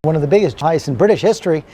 One of the biggest heists in British history.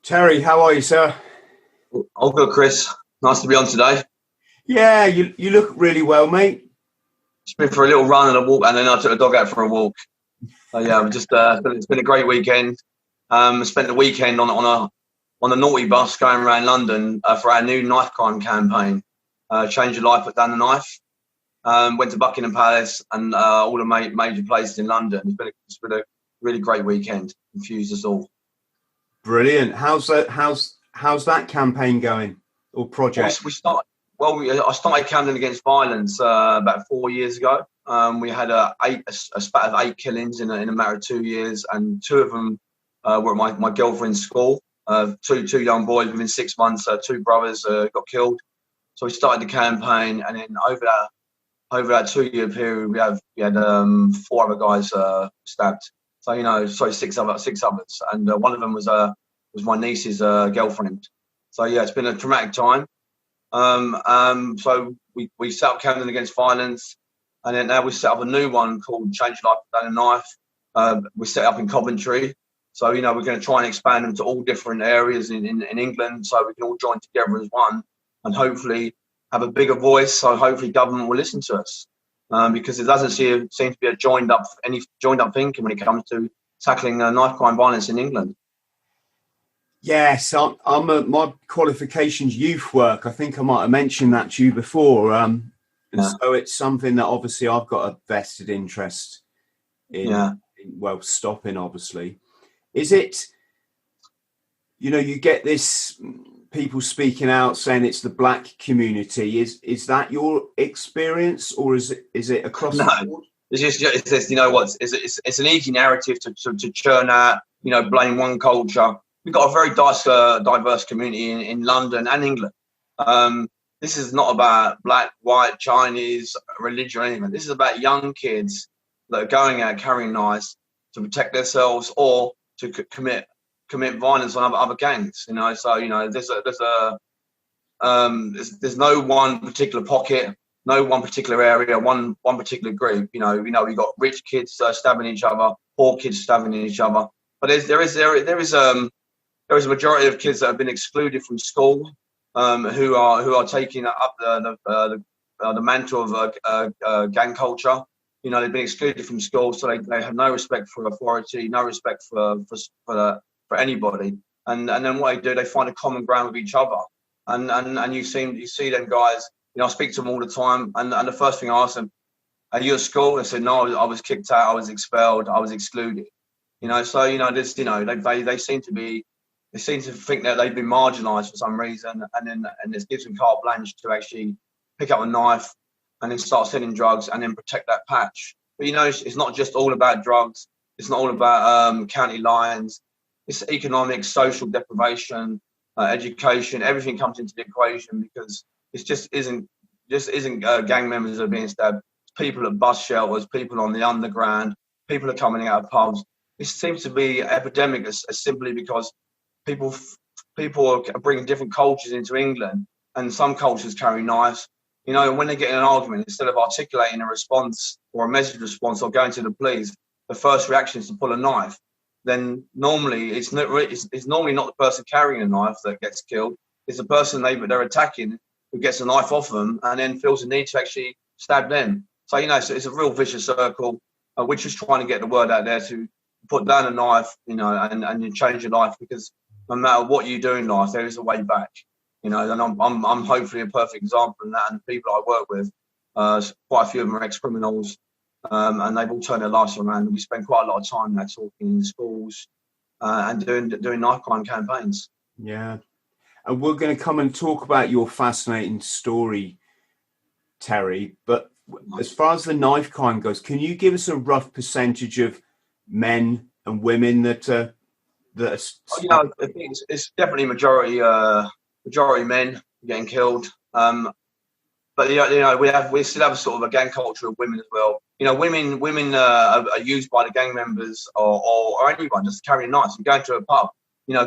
Terry, how are you, sir? All good, Chris. Nice to be on today. Yeah, you look really well, mate. Just been for a little run and a walk, and then I took the dog out for a walk. So yeah, it's been a great weekend. Spent the weekend on a naughty bus going around London for our new knife crime campaign. Change your life, put down the knife. Went to Buckingham Palace and all the major places in London. It's been a really great weekend. Infused us all. Brilliant. How's that campaign going or project? I started Camden Against Violence about 4 years ago. We had a spat of 8 killings in a matter of 2 years, and 2 of them were at my girlfriend's school. Two young boys within 6 months. 2 brothers got killed. So we started the campaign, and then over that 2-year period, we had 4 other guys stabbed. So 6 others, and one of them was my niece's girlfriend. So yeah, it's been a traumatic time. So we set up Camden Against Violence, and then now we set up a new one called Change Your Life Without a Knife. We set up in Coventry. So we're going to try and expand them to all different areas in England, so we can all join together as one, and hopefully have a bigger voice. So hopefully government will listen to us. Because it doesn't seem to be a joined up thinking when it comes to tackling knife crime violence in England. Yes, my qualifications youth work. I think I might have mentioned that to you before. So it's something that obviously I've got a vested interest in. Stopping, obviously. Is it? You get this. People speaking out saying it's the black community. Is that your experience, or is it across the board? It's just it's an easy narrative to churn out. Blame one culture. We've got a very diverse community in London and England. This is not about black, white, Chinese, religion, or anything. This is about young kids that are going out carrying knives to protect themselves or to commit violence on other gangs, there's no one particular pocket, no one particular area, one particular group. We've got rich kids stabbing each other, poor kids stabbing each other, but there is a majority of kids that have been excluded from school, who are taking up the mantle of gang culture. They've been excluded from school, so they have no respect for authority, no respect for anybody, and then what they do, they find a common ground with each other, and you see them guys. I speak to them all the time, and the first thing I ask them, "Are you at school?" They said, "No, I was kicked out, I was expelled, I was excluded." They seem to think that they've been marginalised for some reason, and this gives them carte blanche to actually pick up a knife and then start selling drugs and then protect that patch. But it's not just all about drugs. It's not all about county lines. It's economic, social deprivation, education. Everything comes into the equation, because it just isn't gang members that are being stabbed. It's people at bus shelters, people on the underground, people are coming out of pubs. It seems to be an epidemic as simply because people are bringing different cultures into England, and some cultures carry knives. When they get in an argument, instead of articulating a response or a message response or going to the police, the first reaction is to pull a knife. Then normally it's normally not the person carrying a knife that gets killed. It's the person they're attacking who gets a knife off them and then feels the need to actually stab them. So it's a real vicious circle. We're just trying to get the word out there to put down a knife, and you change your life, because no matter what you do in life, there is a way back. And I'm hopefully a perfect example of that. And the people I work with, quite a few of them are ex-criminals. and they've all turned their lives around. And we spend quite a lot of time now talking in schools and doing knife crime campaigns. Yeah. And we're going to come and talk about your fascinating story, Terry. But as far as the knife crime goes, can you give us a rough percentage of men and women that are? I think it's definitely majority men getting killed. But we still have a sort of a gang culture of women as well. Women are used by the gang members or anyone just carrying knives. You go into a pub.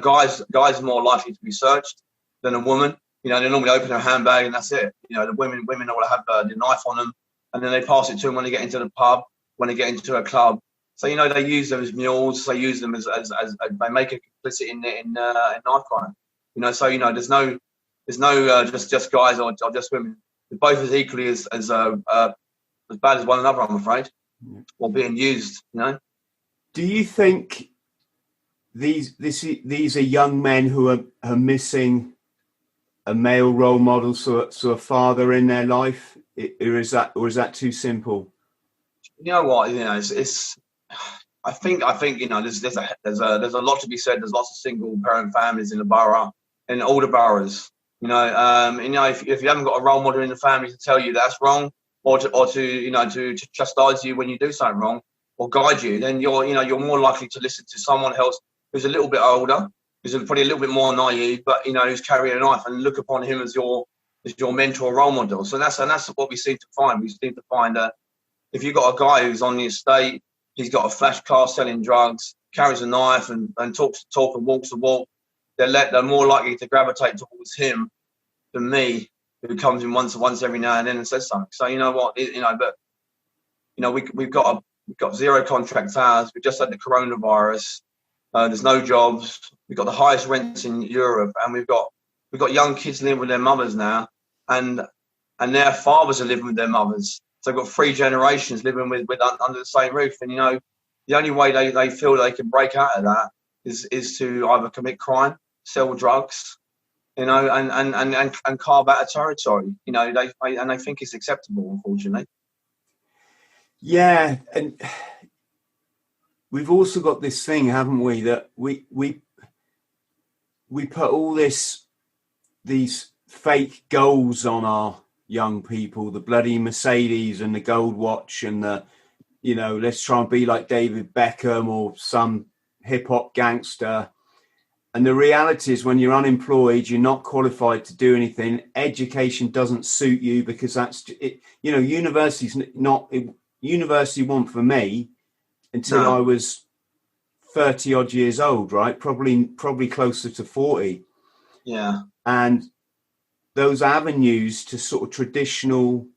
Guys are more likely to be searched than a woman. They normally open their handbag and that's it. The women will have the knife on them, and then they pass it to them when they get into the pub, when they get into a club. So they use them as mules. They use them as they make a complicit in knife crime. So there's no just guys or just women. They're both as equally as bad as one another, I'm afraid, or being used. Do you think these are young men who are missing a male role model, so a father in their life, or is that too simple? You know what? It's. I think there's a lot to be said. There's lots of single parent families in the borough, in all the boroughs. If you haven't got a role model in the family to tell you that's wrong, or to chastise you when you do something wrong, or guide you, then you're more likely to listen to someone else who's a little bit older, who's probably a little bit more naive, but who's carrying a knife, and look upon him as your mentor, role model. So that's what we seem to find. We seem to find that if you've got a guy who's on the estate, he's got a flash car selling drugs, carries a knife, and talks the talk and walks the walk, they're more likely to gravitate towards him than me, who comes in once every now and then and says something. So we've got zero contract hours. We just had the coronavirus. There's no jobs. We've got the highest rents in Europe, and we've got young kids living with their mothers now, and their fathers are living with their mothers. So they've got 3 generations living with under the same roof. And the only way they feel they can break out of that is to either commit crime, sell drugs, and carve out a territory. They think it's acceptable, unfortunately. Yeah, and we've also got this thing, haven't we, that we put all these fake goals on our young people, the bloody Mercedes and the gold watch and the, let's try and be like David Beckham or some hip hop gangster. And the reality is, when you're unemployed, you're not qualified to do anything. Education doesn't suit you because that's it. University's not university one for me until I was 30 odd years old, right? Probably closer to 40. Yeah. And those avenues to sort of traditional,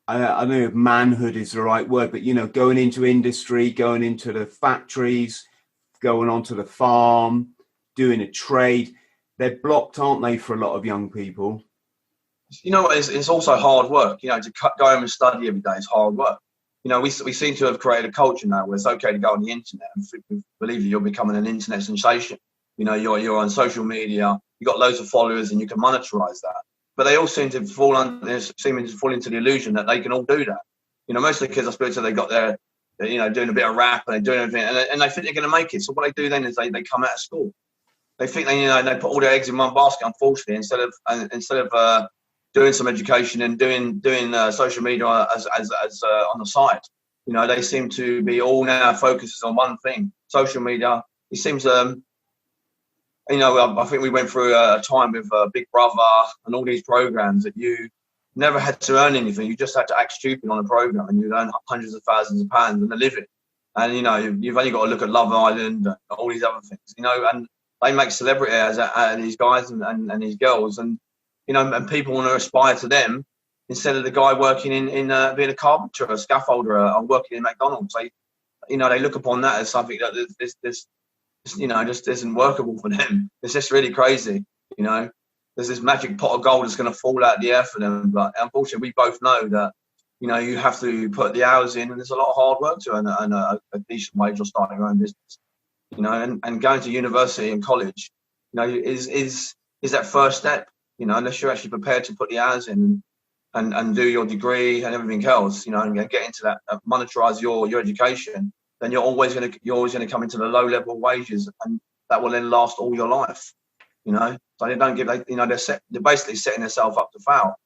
I don't know if manhood is the right word, but, going into industry, going into the factories, going onto the farm, doing a trade, they're blocked, aren't they, for a lot of young people? It's also hard work, to go home and study every day is hard work. We seem to have created a culture now where it's okay to go on the internet and believe that you're becoming an internet sensation. You're on social media, you've got loads of followers and you can monetize that. But they all seem to fall into the illusion that they can all do that. Most of the kids I spoke to, they got their, doing a bit of rap and they're doing everything, and they think they're going to make it. So what they do then is they come out of school. They think they put all their eggs in one basket. Unfortunately, instead of doing some education and doing social media as on the side, they seem to be all now focuses on one thing. Social media. It seems I think we went through a time with Big Brother and all these programs that you never had to earn anything. You just had to act stupid on a program and you'd earn hundreds of thousands of pounds and live it. And, you've only got to look at Love Island and all these other things, and they make celebrity out of these guys and these girls. And, and people want to aspire to them instead of the guy working in being a carpenter, a scaffolder, or working in McDonald's. They look upon that as something that just isn't workable for them. It's just really crazy. There's this magic pot of gold that's going to fall out of the air for them. But unfortunately, we both know that, you have to put the hours in, and there's a lot of hard work to earn a decent wage or starting your own business. And going to university and college, is that first step. Unless you're actually prepared to put the hours in and do your degree and everything else, you know, and get into that, monetize your education, then you're always going to come into the low level wages, and that will then last all your life, you know. So they don't give, you know, they're basically setting themselves up to fail.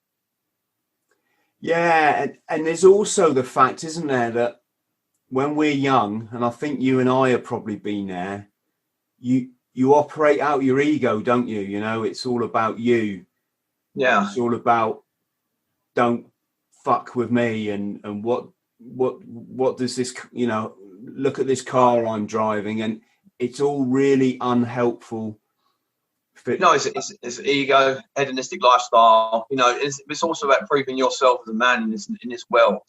Yeah, and there's also the fact, isn't there, that when we're young, and I think you and I have probably been there, you operate out your ego, don't you? You know, it's all about you. Yeah. It's all about don't fuck with me, and what does this, you know, look at this car I'm driving, and it's all really unhelpful. No, it's ego, hedonistic lifestyle. You know, it's also about proving yourself as a man in this world.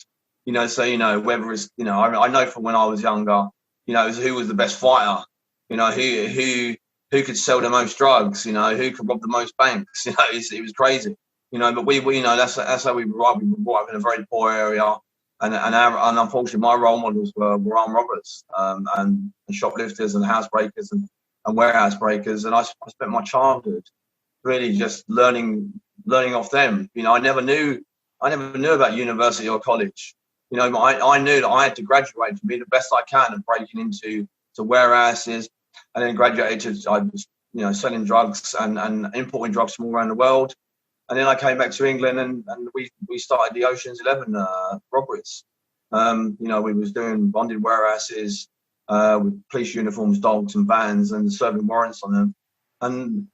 You know, so, you know, whether it's, you know, I know from when I was younger, you know, it was who was the best fighter, you know, who could sell the most drugs, you know, who could rob the most banks. You know, it was crazy. You know, but we you know, that's how we were. We were brought up in a very poor area, and unfortunately, my role models were armed robbers, and shoplifters and housebreakers and warehouse breakers, and I spent my childhood really just learning off them. You know, I never knew about university or college. You know, I knew that I had to graduate to be the best I can at breaking into warehouses, and then graduated. I was, you know, selling drugs and importing drugs from all around the world. And then I came back to England, and we started the Ocean's 11 robberies. You know, we was doing bonded warehouses with police uniforms, dogs, and vans, and serving warrants on them. And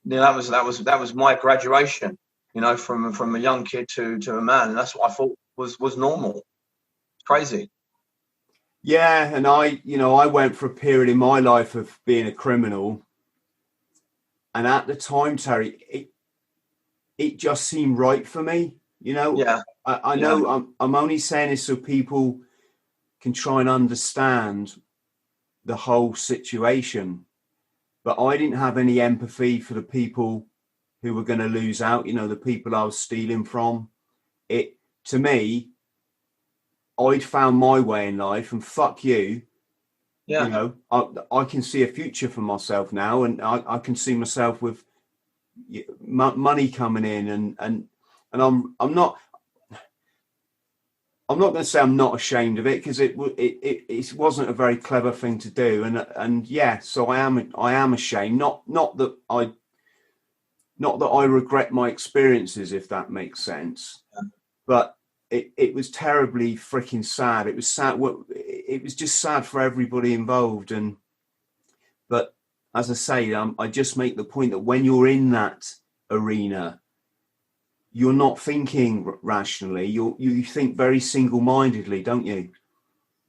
you know, that was my graduation. You know, from a young kid to a man, and that's what I thought was normal. It's crazy. Yeah, and I went for a period in my life of being a criminal, and at the time, Terry, it just seemed right for me, you know. Yeah. I know I'm only saying this so people can try and understand the whole situation, but I didn't have any empathy for the people who were going to lose out, you know, the people I was stealing from. It, to me, I'd found my way in life, and fuck you. Yeah. You know, I can see a future for myself now, and I can see myself with money coming in, and I'm not going to say I'm not ashamed of it, because it wasn't a very clever thing to do, and yeah, so I am ashamed. Not that I regret my experiences, if that makes sense, but it was terribly freaking sad. It was sad. It was just sad for everybody involved, but as I say, I just make the point that when you're in that arena, you're not thinking rationally. You think very single-mindedly, don't you?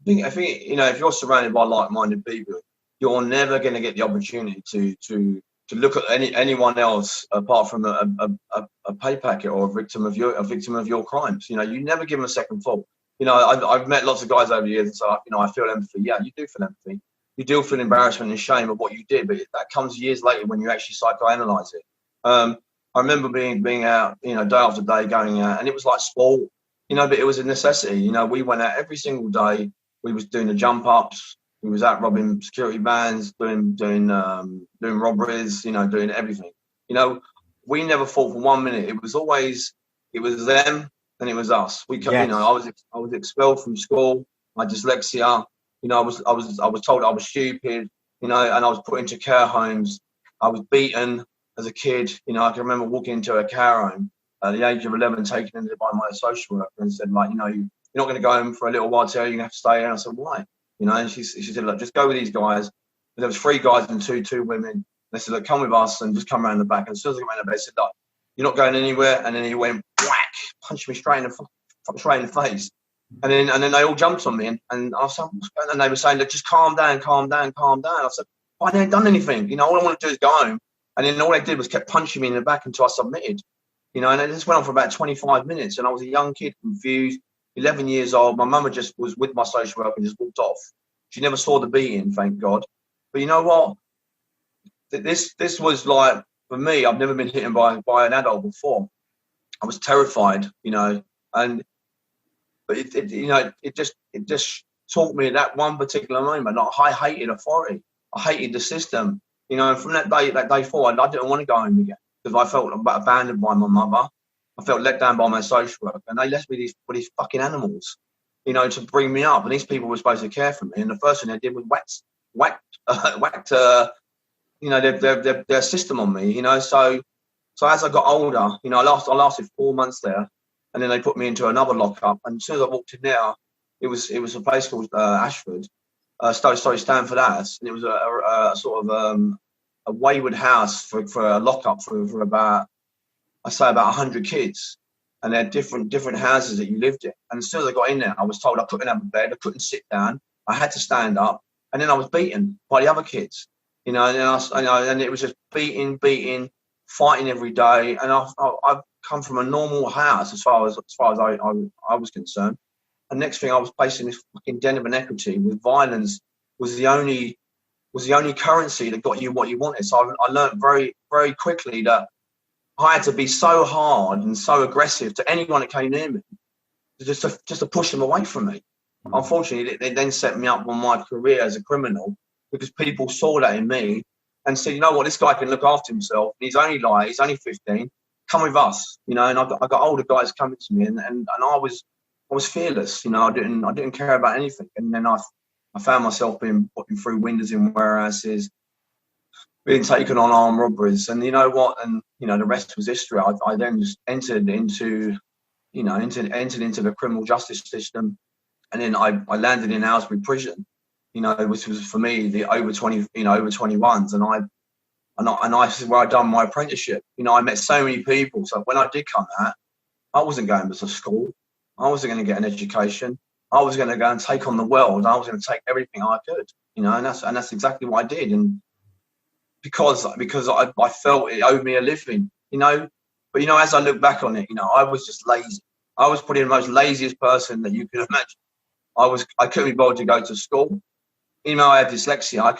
I think you know, if you're surrounded by like-minded people, you're never going to get the opportunity to look at anyone else apart from a pay packet or a victim of your crimes. You know, you never give them a second thought. You know, I've met lots of guys over the years and so, you know, I feel empathy. Yeah, you do feel empathy. You do feel embarrassment and shame of what you did, but that comes years later when you actually psychoanalyze it. I remember being out, you know, day after day, going out, and it was like sport, you know, but it was a necessity. You know, we went out every single day. We was doing the jump ups. We was out robbing security vans, doing robberies, you know, doing everything. You know, we never thought for 1 minute. It was them and it was us. Yes. You know, I was expelled from school. My dyslexia. You know, I was told I was stupid. You know, and I was put into care homes. I was beaten as a kid. You know, I can remember walking into a care home at the age of 11, taken in by my social worker, and said, like, you know, you're not going to go home for a little while, Terry. You're going to have to stay here. And I said, why? You know, and she said, look, just go with these guys. And there was 3 guys and two women. They said, look, come with us and just come around the back. And as soon as I came around the back, they said, look, you're not going anywhere. And then he went whack, punched me straight in the face. And then they all jumped on me, and I said, and they were saying, look, just calm down. I said, I hadn't done anything. You know, all I want to do is go home. And then all they did was kept punching me in the back until I submitted. You know, and it just went on for about 25 minutes. And I was a young kid, confused, 11 years old. My mum just was with my social worker and just walked off. She never saw the beating, thank God. But you know what? This was like, for me, I've never been hit by an adult before. I was terrified, you know, but it just taught me that one particular moment. Like, I hated authority. I hated the system. You know, and from that day forward, I didn't want to go home again because I felt abandoned by my mother. I felt let down by my social worker, and they left me with these fucking animals, you know, to bring me up. And these people were supposed to care for me, and the first thing they did was whacked you know, their system on me, you know. So as I got older, you know, I lasted 4 months there, and then they put me into another lockup. And as soon as I walked in there, it was a place called Ashford, Stanford House, and it was a sort of a wayward house for a lockup for about, I say, about 100 kids, and they're different houses that you lived in. And as soon as I got in there, I was told I couldn't have a bed, I couldn't sit down, I had to stand up, and then I was beaten by the other kids, you know. And it was just beating, fighting every day. And I've come from a normal house as far as I was concerned. And next thing, I was placed in this fucking den of inequity with violence was the only currency that got you what you wanted. So I learned very, very quickly that I had to be so hard and so aggressive to anyone that came near me, just to push them away from me. Unfortunately, they then set me up on my career as a criminal, because people saw that in me and said, you know what, this guy can look after himself. He's only 15. Come with us, you know. And I got older guys coming to me, and I was fearless, you know. I didn't care about anything. And then I found myself being put through windows in warehouses, being taken on armed robberies, and you know what, and you know, the rest was history. I then just entered into the criminal justice system, and then I landed in Aylesbury Prison, you know, which was for me the over 21s, and I this is where I done my apprenticeship. You know, I met so many people. So when I did come out, I wasn't going to school. I wasn't going to get an education. I was going to go and take on the world. I was going to take everything I could, you know, and that's exactly what I did. And because I felt it owed me a living, you know. But, you know, as I look back on it, you know, I was just lazy. I was probably the most laziest person that you could imagine. I couldn't be bothered to go to school. You know, I had dyslexia. I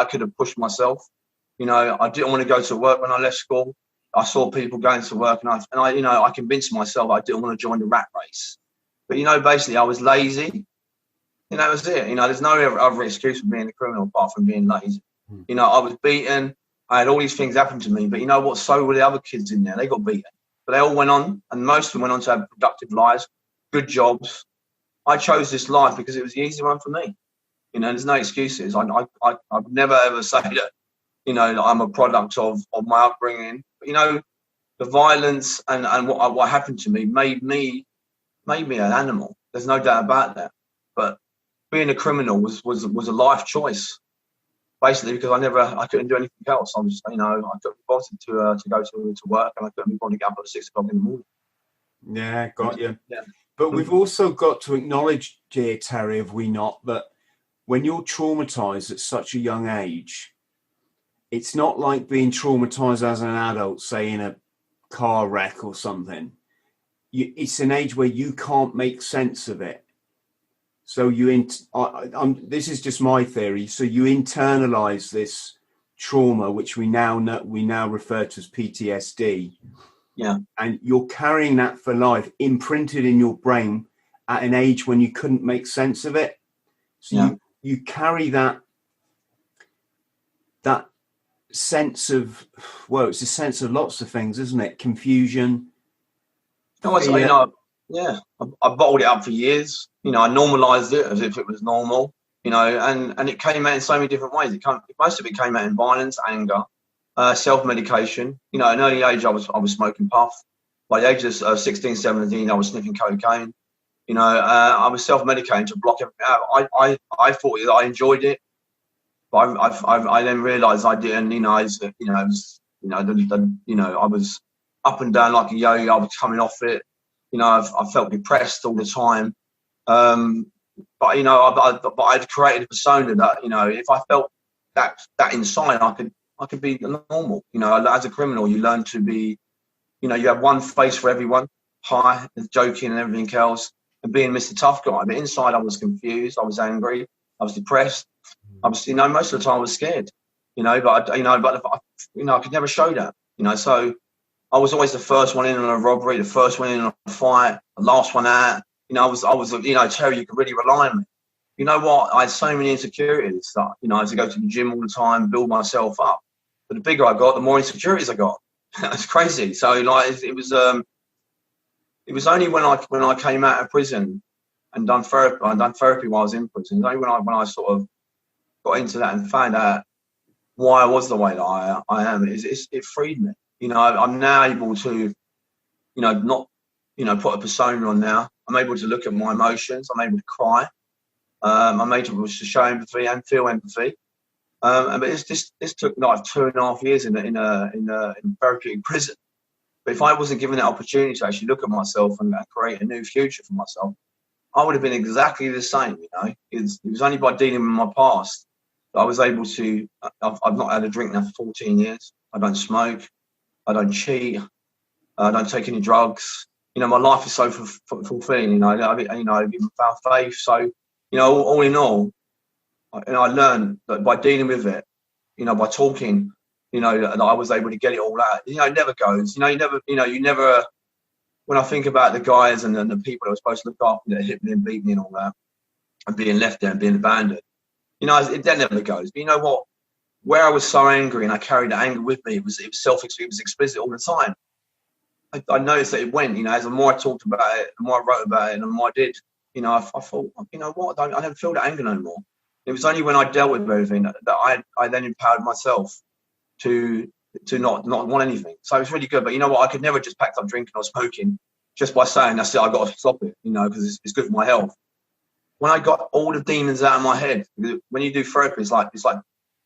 could have pushed myself. You know, I didn't want to go to work when I left school. I saw people going to work, and I you know, I convinced myself I didn't want to join the rat race. But, you know, basically I was lazy. You know, that was it. You know, there's no other excuse for being a criminal apart from being lazy. You know, I was beaten. I had all these things happen to me. But you know what? So were the other kids in there. They got beaten. But they all went on, and most of them went on to have productive lives, good jobs. I chose this life because it was the easy one for me. You know, there's no excuses. I'd never ever say that, you know, that I'm a product of my upbringing. But, you know, the violence and what happened to me made me an animal. There's no doubt about that. But being a criminal was a life choice, basically, because I couldn't do anything else. I was, you know, I couldn't be bothered to go to work, and I couldn't be bothered to get up at 6 o'clock in the morning. Yeah, got you. Yeah. But we've also got to acknowledge, dear Terry, have we not, that when you're traumatized at such a young age, it's not like being traumatized as an adult, say in a car wreck or something. It's an age where you can't make sense of it. So this is just my theory. So you internalize this trauma, which we now refer to as PTSD. Yeah. And you're carrying that for life, imprinted in your brain at an age when you couldn't make sense of it. So you carry that sense of, well, it's a sense of lots of things, isn't it? Confusion. I bottled it up for years. You know, I normalized it as if it was normal, you know, and it came out in so many different ways. Most of it came out in violence, anger, self-medication. You know, at an early age, I was smoking puff. By the age of 16, 17, I was sniffing cocaine. You know, I was self-medicating to block everything out. I thought that I enjoyed it, but I then realised I didn't. You know, I was up and down like a yo-yo. I was coming off it. You know, I felt depressed all the time. But you know, I'd created a persona that, you know, if I felt that inside, I could be normal. You know, as a criminal, you learn to be, you know, you have one face for everyone, high, joking and everything else, and being Mr. Tough Guy. But inside, I was confused, I was angry, I was depressed. I was, you know, most of the time I was scared. You know, but I could never show that. You know, so I was always the first one in on a robbery, the first one in on a fight, the last one out. You know, I was, you know, Terry, you could really rely on me. You know what? I had so many insecurities that, you know, I had to go to the gym all the time, build myself up. But the bigger I got, the more insecurities I got. It's crazy. So, like, it was it was only when I came out of prison and done therapy while I was in prison. It was only when I sort of got into that and found out why I was the way that I am. It freed me. You know, I'm now able to, you know, not, you know, put a persona on now. I'm able to look at my emotions. I'm able to cry. I'm able to show empathy and feel empathy. But this took like 2.5 years in therapeutic prison. But if I wasn't given that opportunity to actually look at myself and create a new future for myself, I would have been exactly the same. You know, it was only by dealing with my past that I was able to. I've not had a drink now for 14 years. I don't smoke. I don't cheat. I don't take any drugs. You know, my life is so fulfilling. You know, I've even found faith. So, you know, all in all, I learned that by dealing with it, you know, by talking, you know, that I was able to get it all out. You know, it never goes. You never. When I think about the guys and the people that were supposed to look after me that hit me and beat me and all that, and being left there and being abandoned, you know, that never goes. But you know what? Where I was so angry and I carried the anger with me, it was explicit all the time. I noticed that it went, you know, as the more I talked about it, the more I wrote about it, and the more I did, you know, I thought, you know what, I don't feel that anger no more. It was only when I dealt with everything that I then empowered myself to not want anything. So it's really good. But you know what, I could never just pack up drinking or smoking just by saying, that's it, I got to stop it, you know, because it's good for my health. When I got all the demons out of my head, when you do therapy, it's like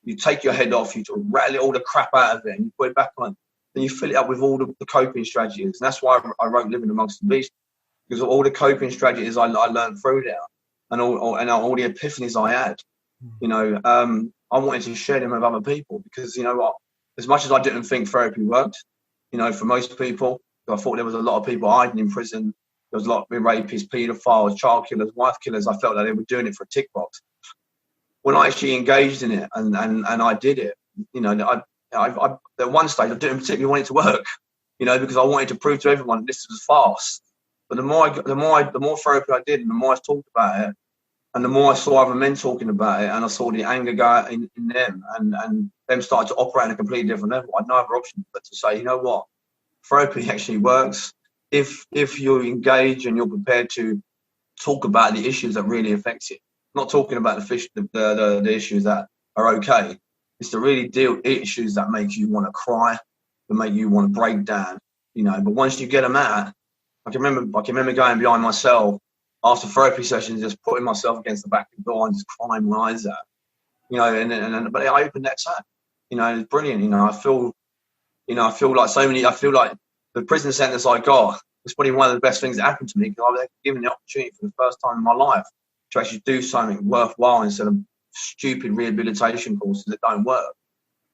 you take your head off, you rattle all the crap out of it and you put it back on. Then you fill it up with all the coping strategies. And that's why I wrote Living Amongst the Beasts, because all the coping strategies I learned through there and all the epiphanies I had, you know, I wanted to share them with other people because, you know what, as much as I didn't think therapy worked, you know, for most people, I thought there was a lot of people hiding in prison. There was a lot of rapists, paedophiles, child killers, wife killers. I felt that they were doing it for a tick box. When I actually engaged in it and I did it, you know, I at one stage I didn't particularly want it to work, you know, because I wanted to prove to everyone this was fast. But the more therapy I did, and the more I talked about it, and the more I saw other men talking about it, and I saw the anger go in them, and them started to operate on a completely different level, I had no other option but to say, you know what, therapy actually works if you engage and you're prepared to talk about the issues that really affect you. I'm not talking about the issues that are okay. It's to really deal with issues that make you want to cry, that make you want to break down, you know. But once you get them out, I can remember going behind my cell after therapy sessions, just putting myself against the back of the door and just crying my eyes out, you know. But I opened that tap, you know. It's brilliant, you know. I feel like the prison sentence I got was probably one of the best things that happened to me, because I was given the opportunity for the first time in my life to actually do something worthwhile instead of stupid rehabilitation courses that don't work.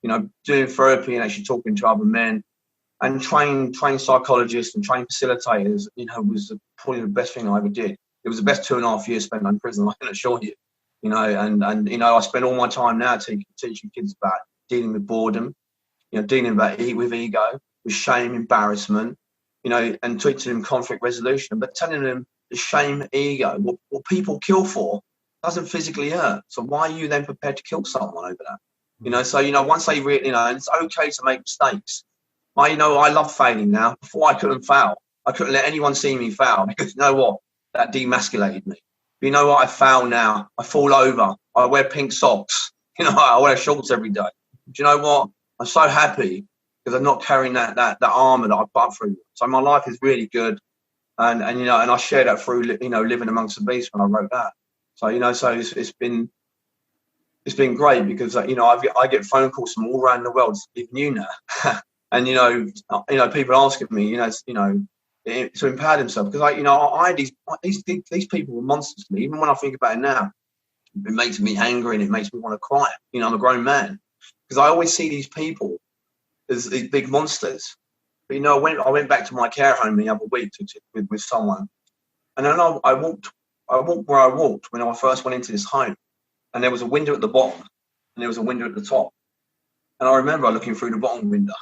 You know, doing therapy and actually talking to other men and train psychologists and train facilitators, you know, was probably the best thing I ever did. It was the best 2.5 years spent in prison, I can assure you. You know, and you know, I spend all my time now teaching kids about dealing with boredom, you know, dealing with ego, with shame, embarrassment, you know, and teaching them conflict resolution, but telling them the shame, ego, what people kill for doesn't physically hurt. So why are you then prepared to kill someone over that? You know, so, you know, once they really, you know, and it's okay to make mistakes. I love failing now. Before I couldn't fail. I couldn't let anyone see me fail, because you know what? That demasculated me. But you know what? I fail now. I fall over. I wear pink socks. You know, I wear shorts every day. Do you know what? I'm so happy because I'm not carrying that armor that I put through. So my life is really good. And you know, and I share that through, you know, Living Amongst the Beasts when I wrote that. So, you know, so it's been great because, you know, I get phone calls from all around the world, even you now. And, you know, people asking me, you know, to empower themselves, because these people were monsters to me. Even when I think about it now, it makes me angry and it makes me want to cry. You know, I'm a grown man, because I always see these people as these big monsters. But, you know, I went back to my care home the other week with someone, and then I walked where I walked when I first went into this home, and there was a window at the bottom and there was a window at the top. And I remember looking through the bottom window,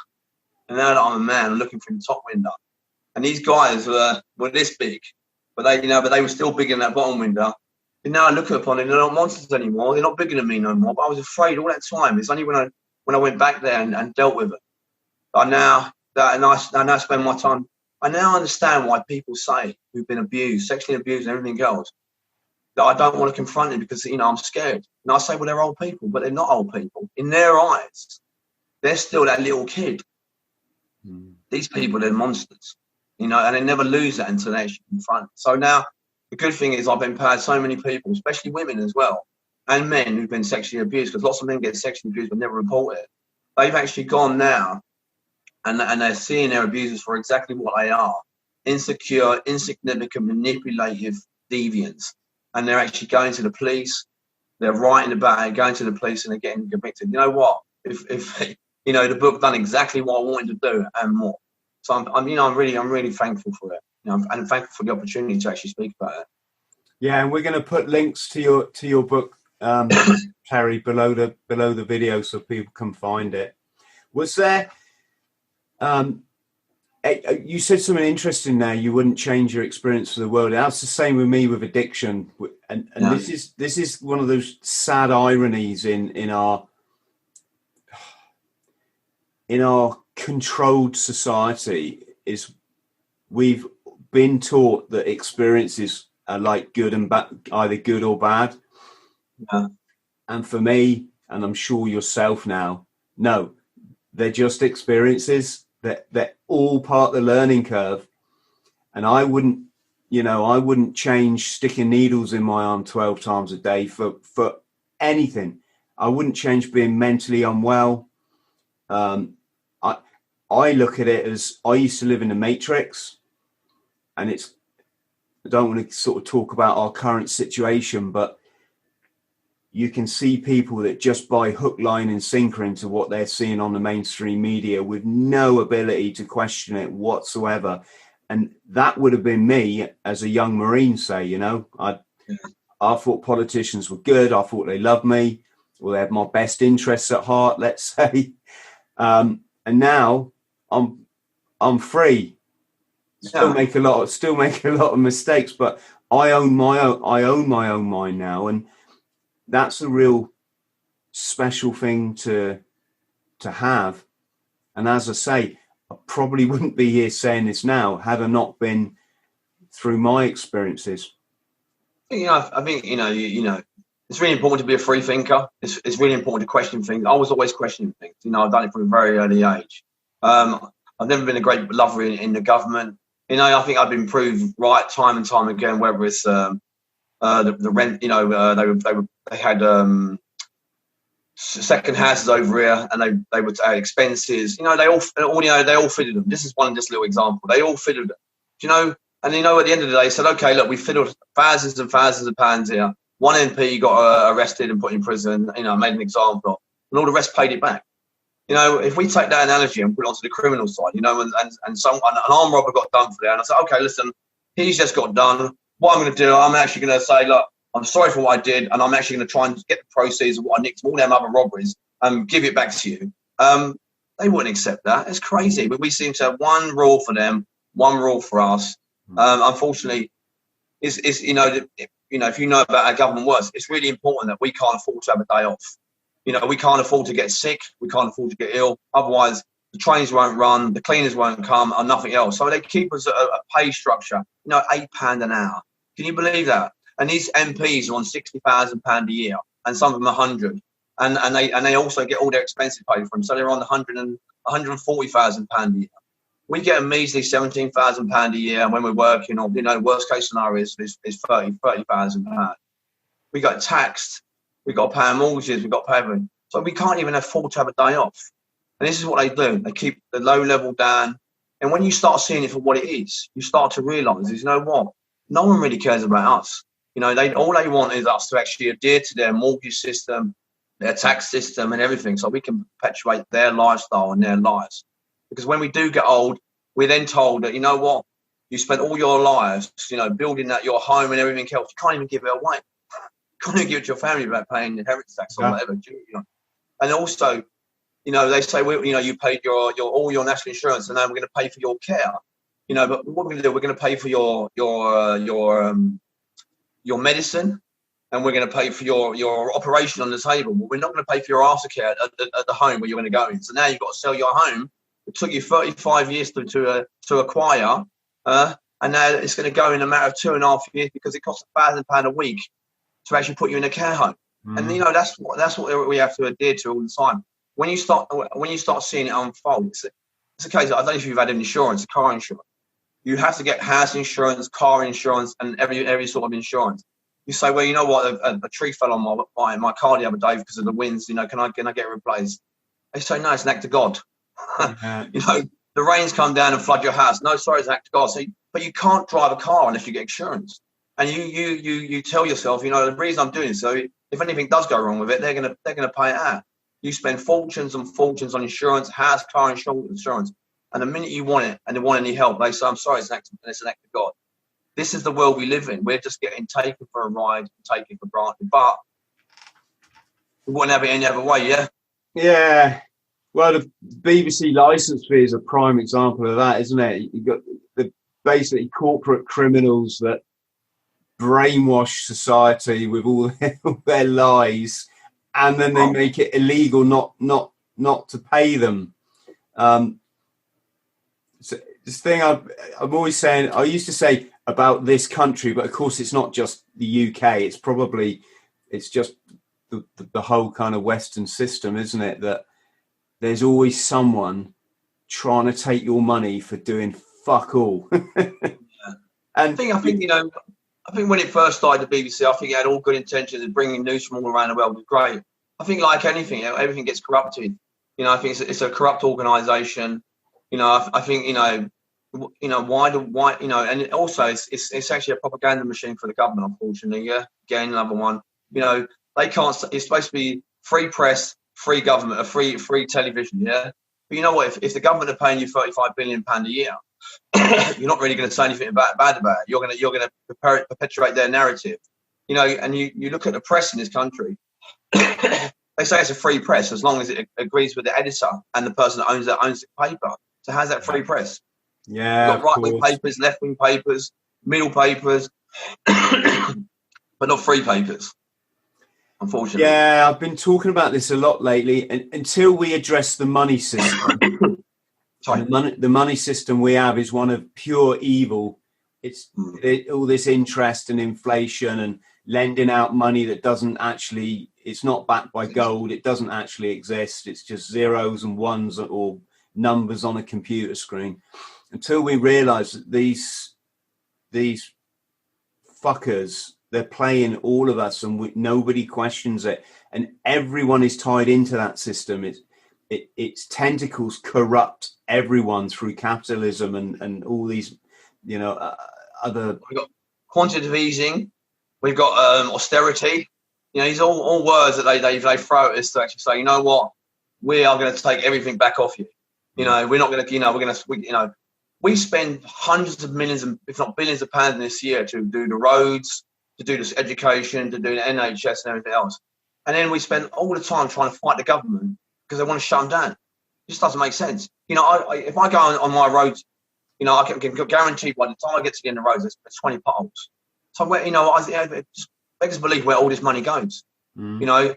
and now that I'm a man, I'm looking through the top window. And these guys were this big, but they were still bigger than that bottom window. And now I look upon it, they're not monsters anymore. They're not bigger than me no more. But I was afraid all that time. It's only when I went back there and dealt with it. But I now spend my time I now understand why people say who've been abused, sexually abused and everything else, that I don't want to confront it because, you know, I'm scared. And I say, well, they're old people, but they're not old people. In their eyes, they're still that little kid. These people, they're monsters, you know, and they never lose that until they actually confront. So now the good thing is I've empowered so many people, especially women as well, and men who've been sexually abused, because lots of men get sexually abused but never report it. They've actually gone now and they're seeing their abusers for exactly what they are: insecure, insignificant, manipulative deviants. And they're actually going to the police, they're writing about it, going to the police, and they're getting convicted. You know what? If you know, the book done exactly what I wanted to do and more. So I'm really thankful for it. You know, and I'm thankful for the opportunity to actually speak about it. Yeah, and we're going to put links to your book, Terry, below the video so people can find it. Was there? You said something interesting there. You wouldn't change your experience for the world. That's the same with me with addiction, and yeah. This is one of those sad ironies in our controlled society. Is we've been taught that experiences are like good and bad, either good or bad. Yeah. And for me, and I'm sure yourself now, no, they're just experiences. They're all part of the learning curve. And I wouldn't change sticking needles in my arm 12 times a day for anything. I wouldn't change being mentally unwell. I look at it as I used to live in the Matrix, and I don't want to sort of talk about our current situation, but you can see people that just buy hook, line and sinker into what they're seeing on the mainstream media with no ability to question it whatsoever. And that would have been me as a young Marine, say, you know, I thought politicians were good. I thought they loved me. Well, they had my best interests at heart, let's say. And now I'm free. Still make a lot of mistakes, but I own my own mind now, and that's a real special thing to have. And as I say, I probably wouldn't be here saying this now had I not been through my experiences. You know, I think you know, it's really important to be a free thinker. It's really important to question things. I was always questioning things. You know, I've done it from a very early age. I've never been a great lover in the government. You know, I think I've been proved right time and time again. Whether it's the rent, you know, they had second houses over here, and they would add expenses. You know, they all fitted them. This is one just little example. They all fitted them. You know, and you know, at the end of the day, they said, okay, look, we fiddled thousands and thousands of pounds here. One MP got arrested and put in prison. You know, made an example of, and all the rest paid it back. You know, if we take that analogy and put it onto the criminal side, you know, and an armed robber got done for that, and I said, okay, listen, he's just got done. What I'm going to do, I'm actually going to say, look, I'm sorry for what I did, and I'm actually going to try and get the proceeds of what I nicked from all them other robberies and give it back to you. They wouldn't accept that. It's crazy. But we seem to have one rule for them, one rule for us. Unfortunately, if you know about how government works, it's really important that we can't afford to have a day off. You know, we can't afford to get sick. We can't afford to get ill. Otherwise, the trains won't run, the cleaners won't come, and nothing else. So they keep us a pay structure. You know, £8 an hour. Can you believe that? And these MPs are on £60,000 a year, and some of them 100. And they also get all their expenses paid for them. So they're on £140,000 a year. We get a measly £17,000 a year when we're working, or you know, worst case scenario is £30,000. We got taxed. We got to pay our mortgages. We got to pay everything. So we can't even afford to have a day off. And this is what they do. They keep the low level down. And when you start seeing it for what it is, you start to realise, you know what? No one really cares about us. You know, all they want is us to actually adhere to their mortgage system, their tax system, and everything, so we can perpetuate their lifestyle and their lives. Because when we do get old, we're then told that, you know what? You spent all your lives, you know, building that your home and everything else. You can't even give it away. You can't even give it to your family without paying inheritance tax or whatever. You know? And also, you know, they say, well, you know, you paid your all your national insurance, and now we're going to pay for your care. You know, but what we're going to do, we're going to pay for your medicine, and we're going to pay for your operation on the table. But we're not going to pay for your aftercare at the home where you're going to go in. So now you've got to sell your home. It took you 35 years to acquire, And now it's going to go in a matter of 2.5 years because it costs £1,000 a week to actually put you in a care home. And that's what we have to adhere to all the time. When you start seeing it unfold, it's a case. I don't know if you've had insurance, car insurance. You have to get house insurance, car insurance, and every sort of insurance. You say, well, you know what, a tree fell on my car the other day because of the winds. Can I get it replaced? They say, no, it's an act of God. The rains come down and flood your house. No, sorry, it's an act of God. So, but you can't drive a car unless you get insurance. And you tell yourself, the reason I'm doing so, if anything does go wrong with it, they're gonna pay it out. You spend fortunes and fortunes on insurance, house, car insurance, and the minute you want it and they want any help, they say, I'm sorry, it's an act of God. This is the world we live in. We're just getting taken for a ride, taken for granted. But we wouldn't have it any other way, yeah? Yeah. Well, the BBC licence fee is a prime example of that, isn't it? You've got the basically corporate criminals that brainwash society with all their lies, and then they make it illegal not to pay them. So this thing I'm always saying, I used to say about this country, but of course it's not just the UK. It's just the whole kind of Western system, isn't it? That there's always someone trying to take your money for doing fuck all. And I think when it first started, the BBC, I think it had all good intentions of bringing news from all around the world. It was great. I think, like anything, everything gets corrupted. I think it's a corrupt organisation. I think why and also it's actually a propaganda machine for the government, unfortunately. Yeah, again, another one. They can't. It's supposed to be free press, free government, free television. Yeah, but you know what? If the government are paying you £35 billion a year, you're not really going to say anything bad about it. You're going to perpetuate their narrative. And you look at the press in this country. They say it's a free press as long as it agrees with the editor and the person that owns the paper. So how's that free press? Yeah, you've got right-wing papers, left-wing papers, middle papers, but not free papers, unfortunately. Yeah, I've been talking about this a lot lately. And until we address the money system, the money system we have is one of pure evil. It's all this interest and inflation and lending out money that doesn't actually, it's not backed by gold. It doesn't actually exist. It's just zeros and ones or numbers on a computer screen. Until we realize that these fuckers, they're playing all of us and nobody questions it. And everyone is tied into that system. Its tentacles corrupt everyone through capitalism and all these, other. We've got quantitative easing. We've got austerity. These are all words that they throw at us to actually say, you know what, we are going to take everything back off you. We're not going to, we spend hundreds of millions, if not billions of pounds this year to do the roads, to do this education, to do the NHS and everything else. And then we spend all the time trying to fight the government because they want to shut them down. It just doesn't make sense. If I go on my roads, I can guarantee by the time I get to the end of the roads, there's 20 potholes. So where, it just beggars belief where all this money goes. You go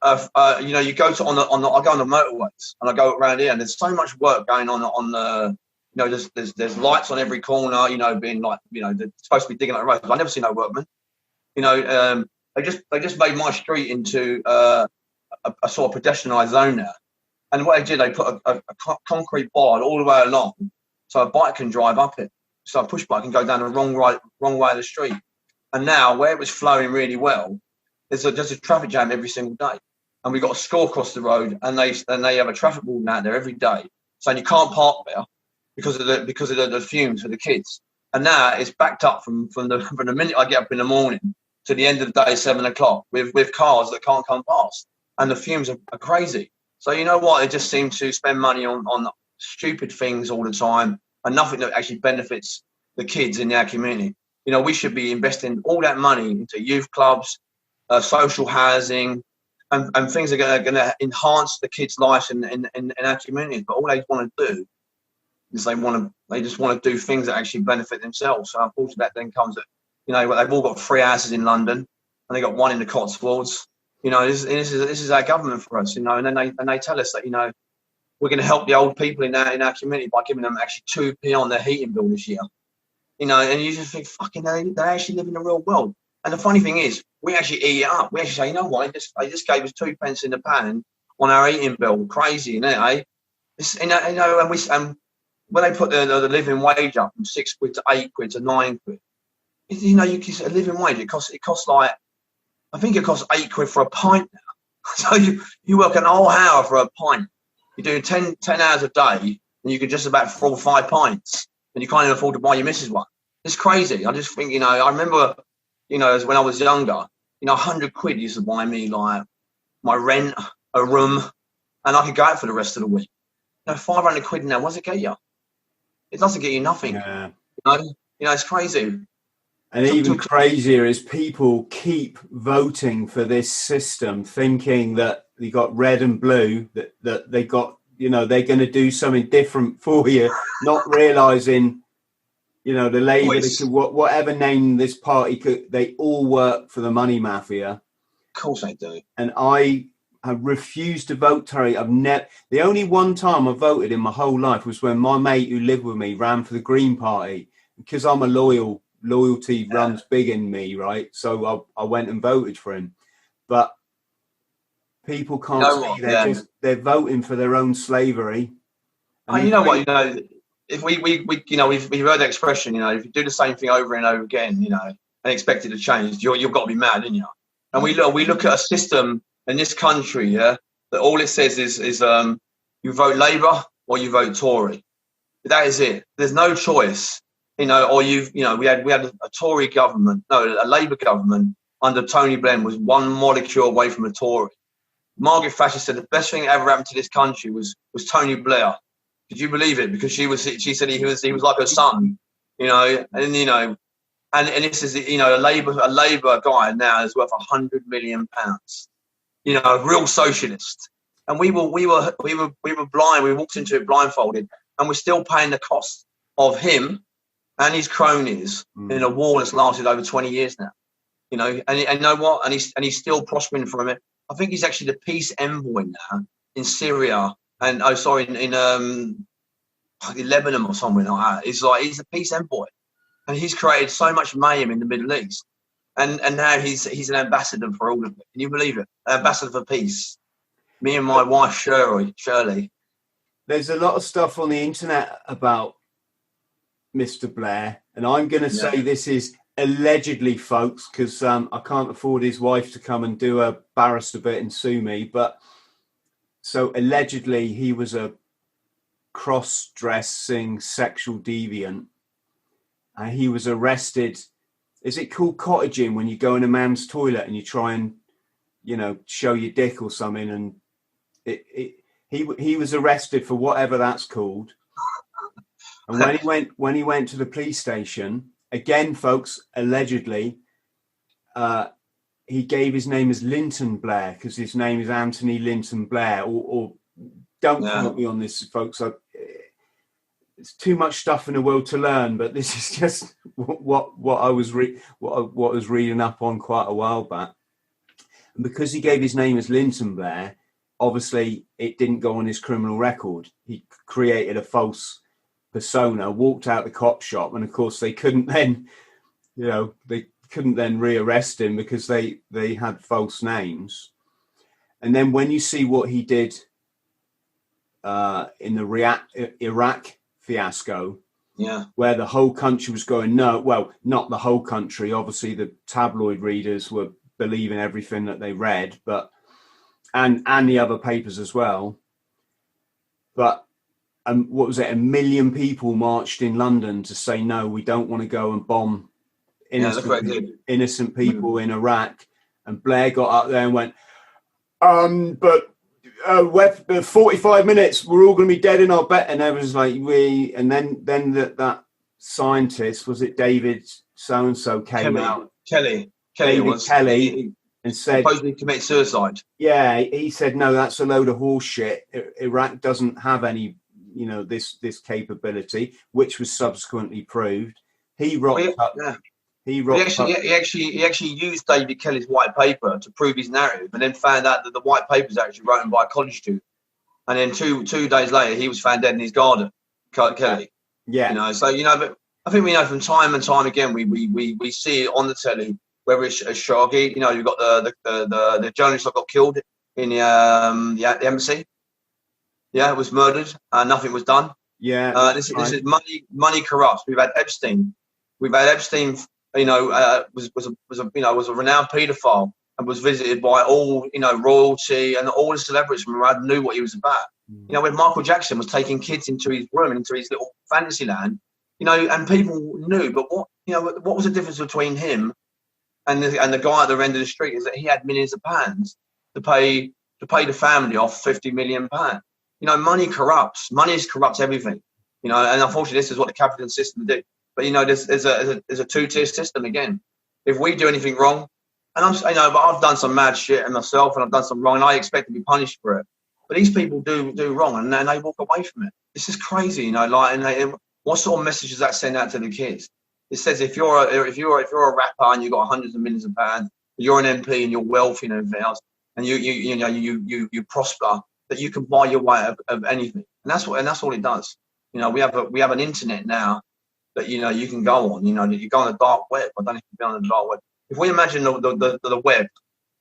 to I go on the motorways and I go around here and there's so much work going on the. There's lights on every corner, being like, they're supposed to be digging up the roads. I never see no workmen. They just made my street into a sort of pedestrianised zone now. And what they did, they put a concrete board all the way along so a bike can drive up it. So a push bike can go down the wrong way of the street. And now where it was flowing really well, there's a traffic jam every single day. And we've got a school across the road and they have a traffic warden out there every day saying you can't park there because of the fumes for the kids. And now it's backed up from the minute I get up in the morning to the end of the day, 7 o'clock, with cars that can't come past. And the fumes are crazy. So you know what? They just seem to spend money on stupid things all the time and nothing that actually benefits the kids in our community. We should be investing all that money into youth clubs, social housing, and things that are going to enhance the kids' lives in our communities. But all they want to do is they just want to do things that actually benefit themselves. So unfortunately, that then comes at, they've all got 3 houses in London and they got 1 in the Cotswolds. This is our government for us. And then they tell us that we're going to help the old people in our community by giving them actually 2p on their heating bill this year. you know, and you just think, fucking, they actually live in the real world. And the funny thing is, we actually eat it up. We actually say, you know what, they just gave us 2 pence in the pan on our eating bill. Crazy, isn't it, eh? You know, and when they put the living wage up from 6 quid to 8 quid to 9 quid, you know, you can a living wage. It costs like, I think it costs 8 quid for a pint now. So you work an whole hour for a pint. You're doing 10 hours a day, and you can just about fill 5 pints, and you can't even afford to buy your missus one. It's crazy. I just think, you know, I remember, you know, as when I was younger, you know, 100 quid used to buy me like my rent, a room, and I could go out for the rest of the week. You know, 500 quid now, what does it get you? It doesn't get you nothing. Yeah. You know, it's crazy. And even crazier is people keep voting for this system, thinking that you got red and blue, that they got, you know, they're going to do something different for you, not realizing, you know, the Labour, whatever name this party could, they all work for the money mafia. Of course they do. And I have refused to vote, Terry. The only one time I voted in my whole life was when my mate who lived with me ran for the Green Party, because I'm a loyalty runs big in me, right? So I went and voted for him. But people can't see they're voting for their own slavery. And you know what, you know, if we you know, we've heard the expression, you know, if you do the same thing over and over again, you know, and expect it to change, you've got to be mad, didn't you? And we look at a system in this country, yeah, that all it says is you vote Labour or you vote Tory. That is it. There's no choice, you know. Or you know, we had a Tory government, a Labour government under Tony Blair was one molecule away from a Tory. Margaret Thatcher said the best thing that ever happened to this country was Tony Blair. Did you believe it? Because she said he was like her son, you know, and you know, and this is, you know, a Labour guy now is worth £100 million, you know, a real socialist. And we were blind. We walked into it blindfolded, and we're still paying the cost of him and his cronies in a war that's lasted over 20 years now. You know, and you know what? And he's still prospering from it. I think he's actually the peace envoy now in Syria and in Lebanon or somewhere like that. He's the peace envoy, and he's created so much mayhem in the Middle East. And now he's an ambassador for all of it. Can you believe it? An ambassador for peace. Me and my wife Shirley. There's a lot of stuff on the internet about Mr. Blair, and I'm going to say this is allegedly, folks, because I can't afford his wife to come and do a barrister bit and sue me. But so allegedly, he was a cross-dressing sexual deviant, and he was arrested. Is it called cottaging when you go in a man's toilet and you try and, you know, show your dick or something? And he was arrested for whatever that's called. And when he went to the police station, again, folks, allegedly, he gave his name as Linton Blair because his name is Anthony Linton Blair. Or don't quote me on this, folks. It's too much stuff in the world to learn, but this is just what I was reading up on quite a while back. And because he gave his name as Linton Blair, obviously it didn't go on his criminal record. He created a false persona, walked out the cop shop, and of course they couldn't then rearrest him because they had false names. And then when you see what he did in the Iraq fiasco, where the whole country was going, not the whole country, obviously the tabloid readers were believing everything that they read, but and the other papers as well. But what was it? 1 million people marched in London to say, no, we don't want to go and bomb innocent people in Iraq. And Blair got up there and went, but 45 minutes, we're all going to be dead in our bed. And everyone's like, and then that scientist, was it David so-and-so came out? Kelly and said, supposedly commit suicide. Yeah, he said, no, that's a load of horse shit. Iraq doesn't have any, this capability, which was subsequently proved. He rocked up. Yeah. He actually used David Kelly's white paper to prove his narrative, and then found out that the white paper was actually written by a college student. And then two days later, he was found dead in his garden. Kelly. Yeah. So but I think we know from time and time again, we see it on the telly, whether it's a Shaggy, you know, you've got the journalist that got killed in the embassy. Yeah, was murdered. Nothing was done. Yeah. This is money corrupts. We've had Epstein. You know, was a renowned paedophile and was visited by all, you know, royalty and all the celebrities from around knew what he was about. You know, when Michael Jackson was taking kids into his room, into his little fantasy land, you know, and people knew. But what was the difference between him and the guy at the end of the street is that he had millions of pounds to pay the family off £50 million. You know, money corrupts. Money corrupts everything. You know, and unfortunately, this is what the capitalist system do. But you know, there's a two-tier system again. If we do anything wrong, and but I've done some mad shit and myself, and I've done some wrong, and I expect to be punished for it. But these people do wrong, and then they walk away from it. This is crazy, you know. Like, and what sort of message does that send out to the kids? It says if you're a rapper and you've got hundreds of millions of pounds, you're an MP and you're wealthy and everything else, and you prosper, that you can buy your way of anything, and that's all it does. You know, we have an internet now that, you know, you can go on. You know, that you go on the dark web. I don't know if you've been on the dark web. If we imagine the web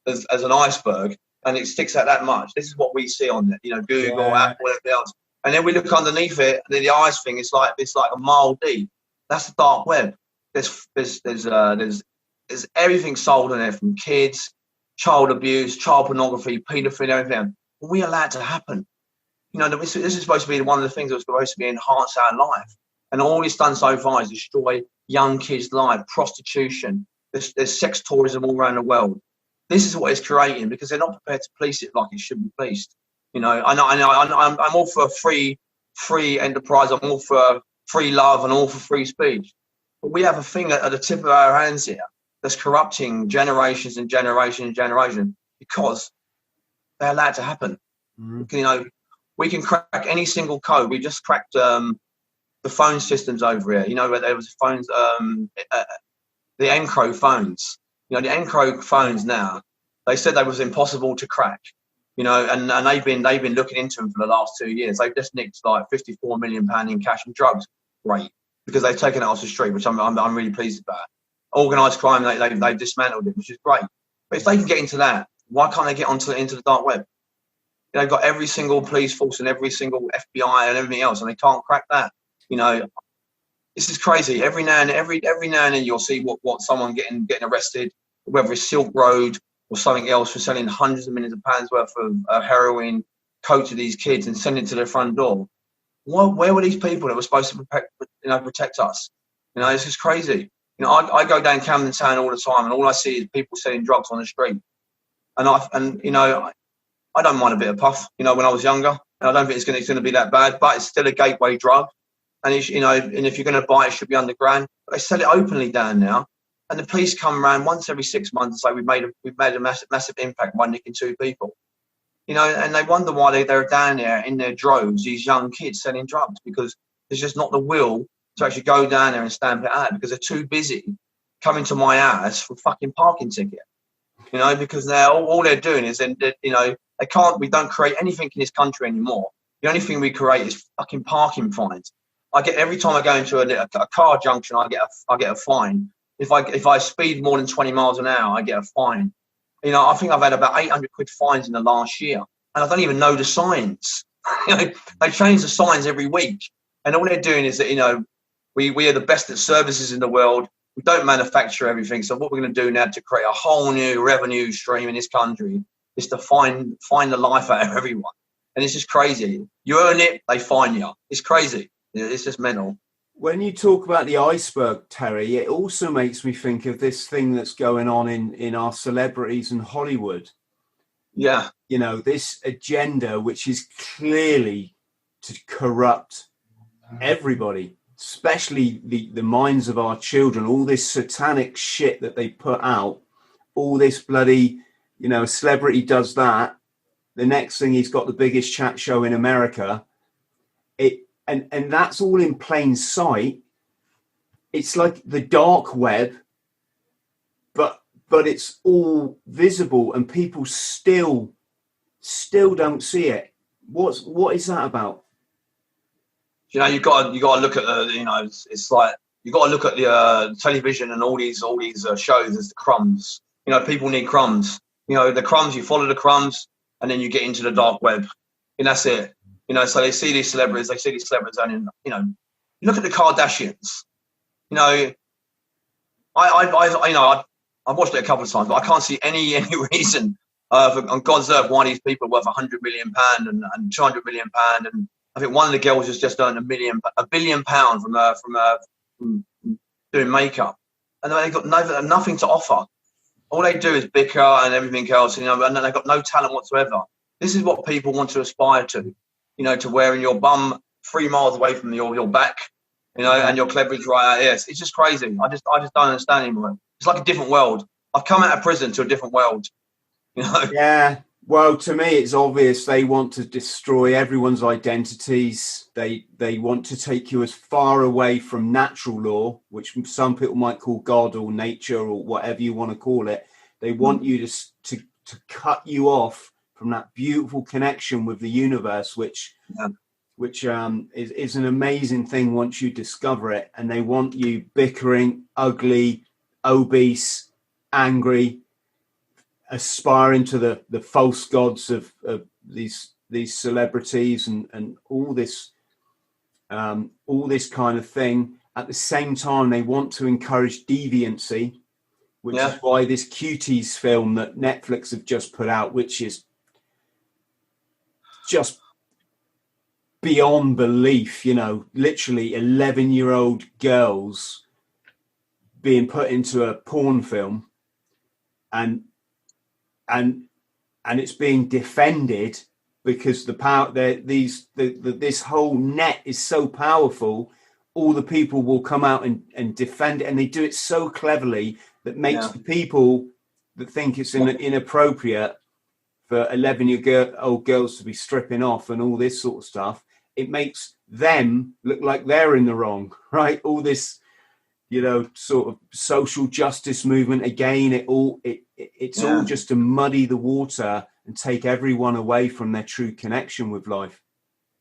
as an iceberg and it sticks out that much, this is what we see on it. You know, Google, Apple, everything else, and then we look underneath it, and then the ice thing is like a mile deep. That's the dark web. There's everything sold on there, from kids, child abuse, child pornography, paedophilia, everything. We allow it to happen. You know, this is supposed to be one of the things that's supposed to be enhance our life. And all it's done so far is destroy young kids' lives, prostitution. There's sex tourism all around the world. This is what it's creating because they're not prepared to police it like it should be policed. You know, I'm all for free enterprise. I'm all for free love and all for free speech. But we have a thing at the tip of our hands here that's corrupting generations and generation and generation because they allow it to happen. Mm-hmm. You know, we can crack any single code. We just cracked the phone systems over here. You know, where there was phones, the Encro phones. You know, the Encro phones now, they said they was impossible to crack. You know, and they've been looking into them for the last 2 years. They've just nicked like £54 million in cash and drugs. Great, because they've taken it off the street, which I'm really pleased about. Organised crime, they've dismantled it, which is great. But if they can get into that, why can't they get into the dark web? They've got every single police force and every single FBI and everything else, and they can't crack that. You know, this is crazy. Every now and then you'll see what someone getting arrested, whether it's Silk Road or something else, for selling hundreds of millions of pounds worth of heroin, coke to these kids and sending it to their front door. Where were these people that were supposed to protect us? You know, this is crazy. You know, I go down Camden Town all the time, and all I see is people selling drugs on the street. And you know, I don't mind a bit of puff. You know, when I was younger, and I don't think it's going to be that bad, but it's still a gateway drug. And it's, you know, and if you're going to buy it, it should be underground. But they sell it openly down now, and the police come around once every 6 months and say we've made a massive impact by nicking 2 people. You know, and they wonder why they're down there in their droves, these young kids selling drugs, because there's just not the will to actually go down there and stamp it out, because they're too busy coming to my house for fucking parking ticket. You know, because now all they're doing is, you know, we don't create anything in this country anymore. The only thing we create is fucking parking fines. Every time I go into a car junction, I get a fine. If I speed more than 20 miles an hour, I get a fine. You know, I think I've had about 800 quid fines in the last year, and I don't even know the signs. You know, they change the signs every week, and all they're doing is that, you know, we are the best at services in the world. We don't manufacture everything. So what we're going to do now to create a whole new revenue stream in this country is to find the life out of everyone. And it's just crazy. You earn it, they fine you. It's crazy. It's just mental. When you talk about the iceberg, Terry, it also makes me think of this thing that's going on in our celebrities and Hollywood. Yeah. You know, this agenda, which is clearly to corrupt everybody, especially the minds of our children. All this satanic shit that they put out, all this bloody, you know, a celebrity does that. The next thing, he's got the biggest chat show in America. And that's all in plain sight. It's like the dark web, but it's all visible, and people still don't see it. What is that about? You know, you got to look at you know, it's like you got to look at the television and all these shows as the crumbs. You know, people need crumbs. You know, the crumbs, you follow the crumbs, and then you get into the dark web, and that's it. You know, so they see these celebrities, and you know, you look at the Kardashians. You know, I've watched it a couple of times, but I can't see any reason on God's earth why these people are worth £100 million and £200 million. And I think one of the girls has just earned £1 billion from doing makeup, and they've got nothing to offer. All they do is bicker and everything else, you know, and they've got no talent whatsoever. This is what people want to aspire to, you know, to wearing your bum 3 miles away from your back, you know, and your cleavage right out here. It's just crazy. I just don't understand anymore. It's like a different world. I've come out of prison to a different world, you know. Yeah. Well, to me, it's obvious they want to destroy everyone's identities. They want to take you as far away from natural law, which some people might call God or nature or whatever you want to call it. They want you to cut you off from that beautiful connection with the universe, which is an amazing thing once you discover it. And they want you bickering, ugly, obese, angry, aspiring to the false gods of these celebrities and all this kind of thing. At the same time, they want to encourage deviancy, which is why this Cuties film that Netflix have just put out, which is just beyond belief, you know, literally 11-year-old girls being put into a porn film, and it's being defended because this whole net is so powerful. All the people will come out and defend it, and they do it so cleverly that makes the people that think it's inappropriate for 11-year-old girls to be stripping off and all this sort of stuff. It makes them look like they're in the wrong, right? All this, you know, sort of social justice movement again. It's all just to muddy the water and take everyone away from their true connection with life.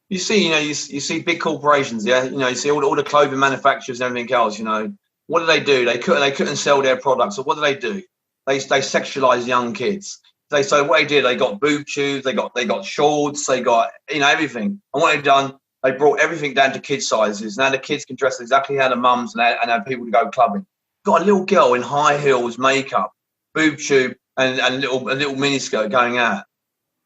You see, you know, you see big corporations, you know, you see all the clothing manufacturers and everything else. You know, what do? They couldn't sell their products. So what do? They sexualize young kids. So what they did, they got boob tubes, they got shorts, they got, you know, everything. And what they've done, they brought everything down to kid sizes. Now the kids can dress exactly how the mums and have people to go clubbing. Got a little girl in high heels, makeup, boob tube, and a little miniskirt going out.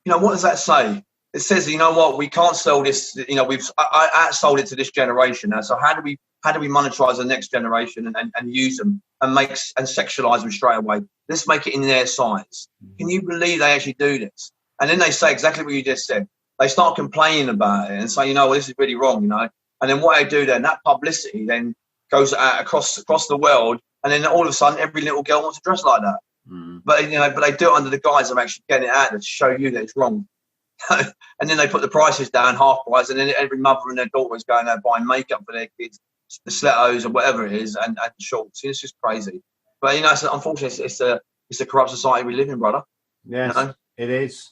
You know, what does that say? It says, you know what, we can't sell this. You know, I outsold it to this generation now. So how do we monetize the next generation and use them and sexualize them straight away? Let's make it in their size. Can you believe they actually do this? And then they say exactly what you just said. They start complaining about it and say, you know, well, this is really wrong, you know. And then what they do then, that publicity then goes out across the world, and then all of a sudden every little girl wants to dress like that. But you know, they do it under the guise of actually getting it out there to show you that it's wrong. And then they put the prices down half price, and then every mother and their daughter is going out buying makeup for their kids, the stilettos or whatever it is, and shorts. It's just crazy. But you know, unfortunately, it's a corrupt society we live in, brother. Yes, you know? It is.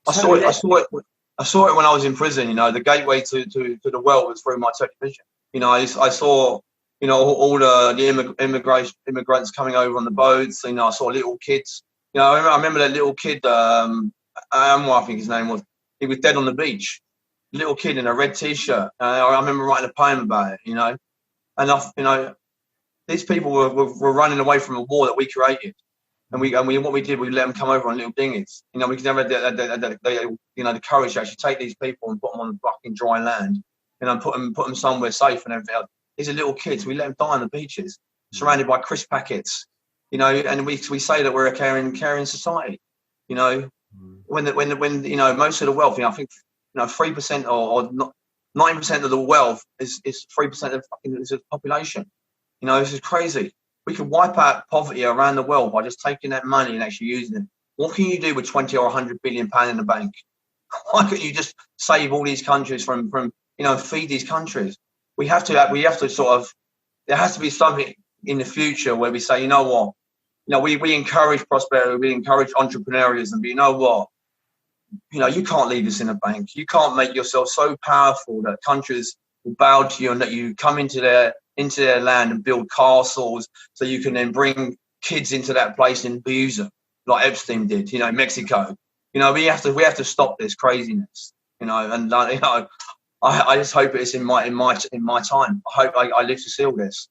I saw it when I was in prison. You know, the gateway to the world was through my television. You know, I saw, you know, all the immigrants coming over on the boats. You know, I saw little kids. You know, I remember that little kid. I think his name was. He was dead on the beach. Little kid in a red T-shirt. I remember writing a poem about it. You know, and you know, these people were running away from a war that we created. And what we did, we let them come over on little dinghies. You know, we never had the courage to actually take these people and put them on fucking dry land, you know, put them somewhere safe and everything else. These are little kids. We let them die on the beaches, surrounded by crisp packets. You know, and we say that we're a caring society. You know, when you know, most of the wealth, you know, I think, you know, 3% or 9% of the wealth is 3% of the population. You know, this is crazy. We could wipe out poverty around the world by just taking that money and actually using it. What can you do with 20 or 100 billion pound in the bank? Why can't you just save all these countries from you know, feed these countries? We have to sort of, there has to be something in the future where we say, you know what, you know, we encourage prosperity, we encourage entrepreneurialism, but you know what, you know, you can't leave this in a bank. You can't make yourself so powerful that countries will bow to you and that you come into their into their land and build castles so you can then bring kids into that place and abuse them like Epstein did, you know, in Mexico. You know, we have to stop this craziness, you know, and you know, I just hope it's in my time. I hope I live to see all this,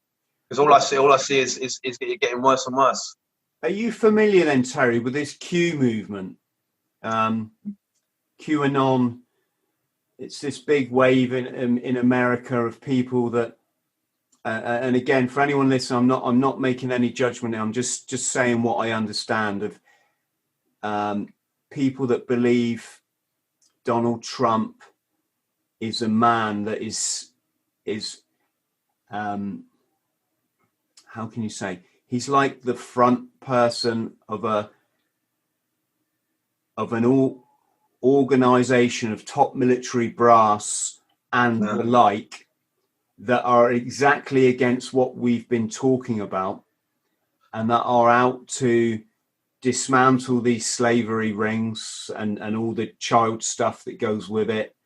because all I see is it getting worse and worse. Are you familiar then, Terry, with this Q movement? QAnon. It's this big wave in America of people that, and again, for anyone listening, I'm not making any judgment. I'm just saying what I understand of people that believe Donald Trump is a man that is how can you say, he's like the front person of an organization of top military brass and the like that are exactly against what we've been talking about, and that are out to dismantle these slavery rings and all the child stuff that goes with it,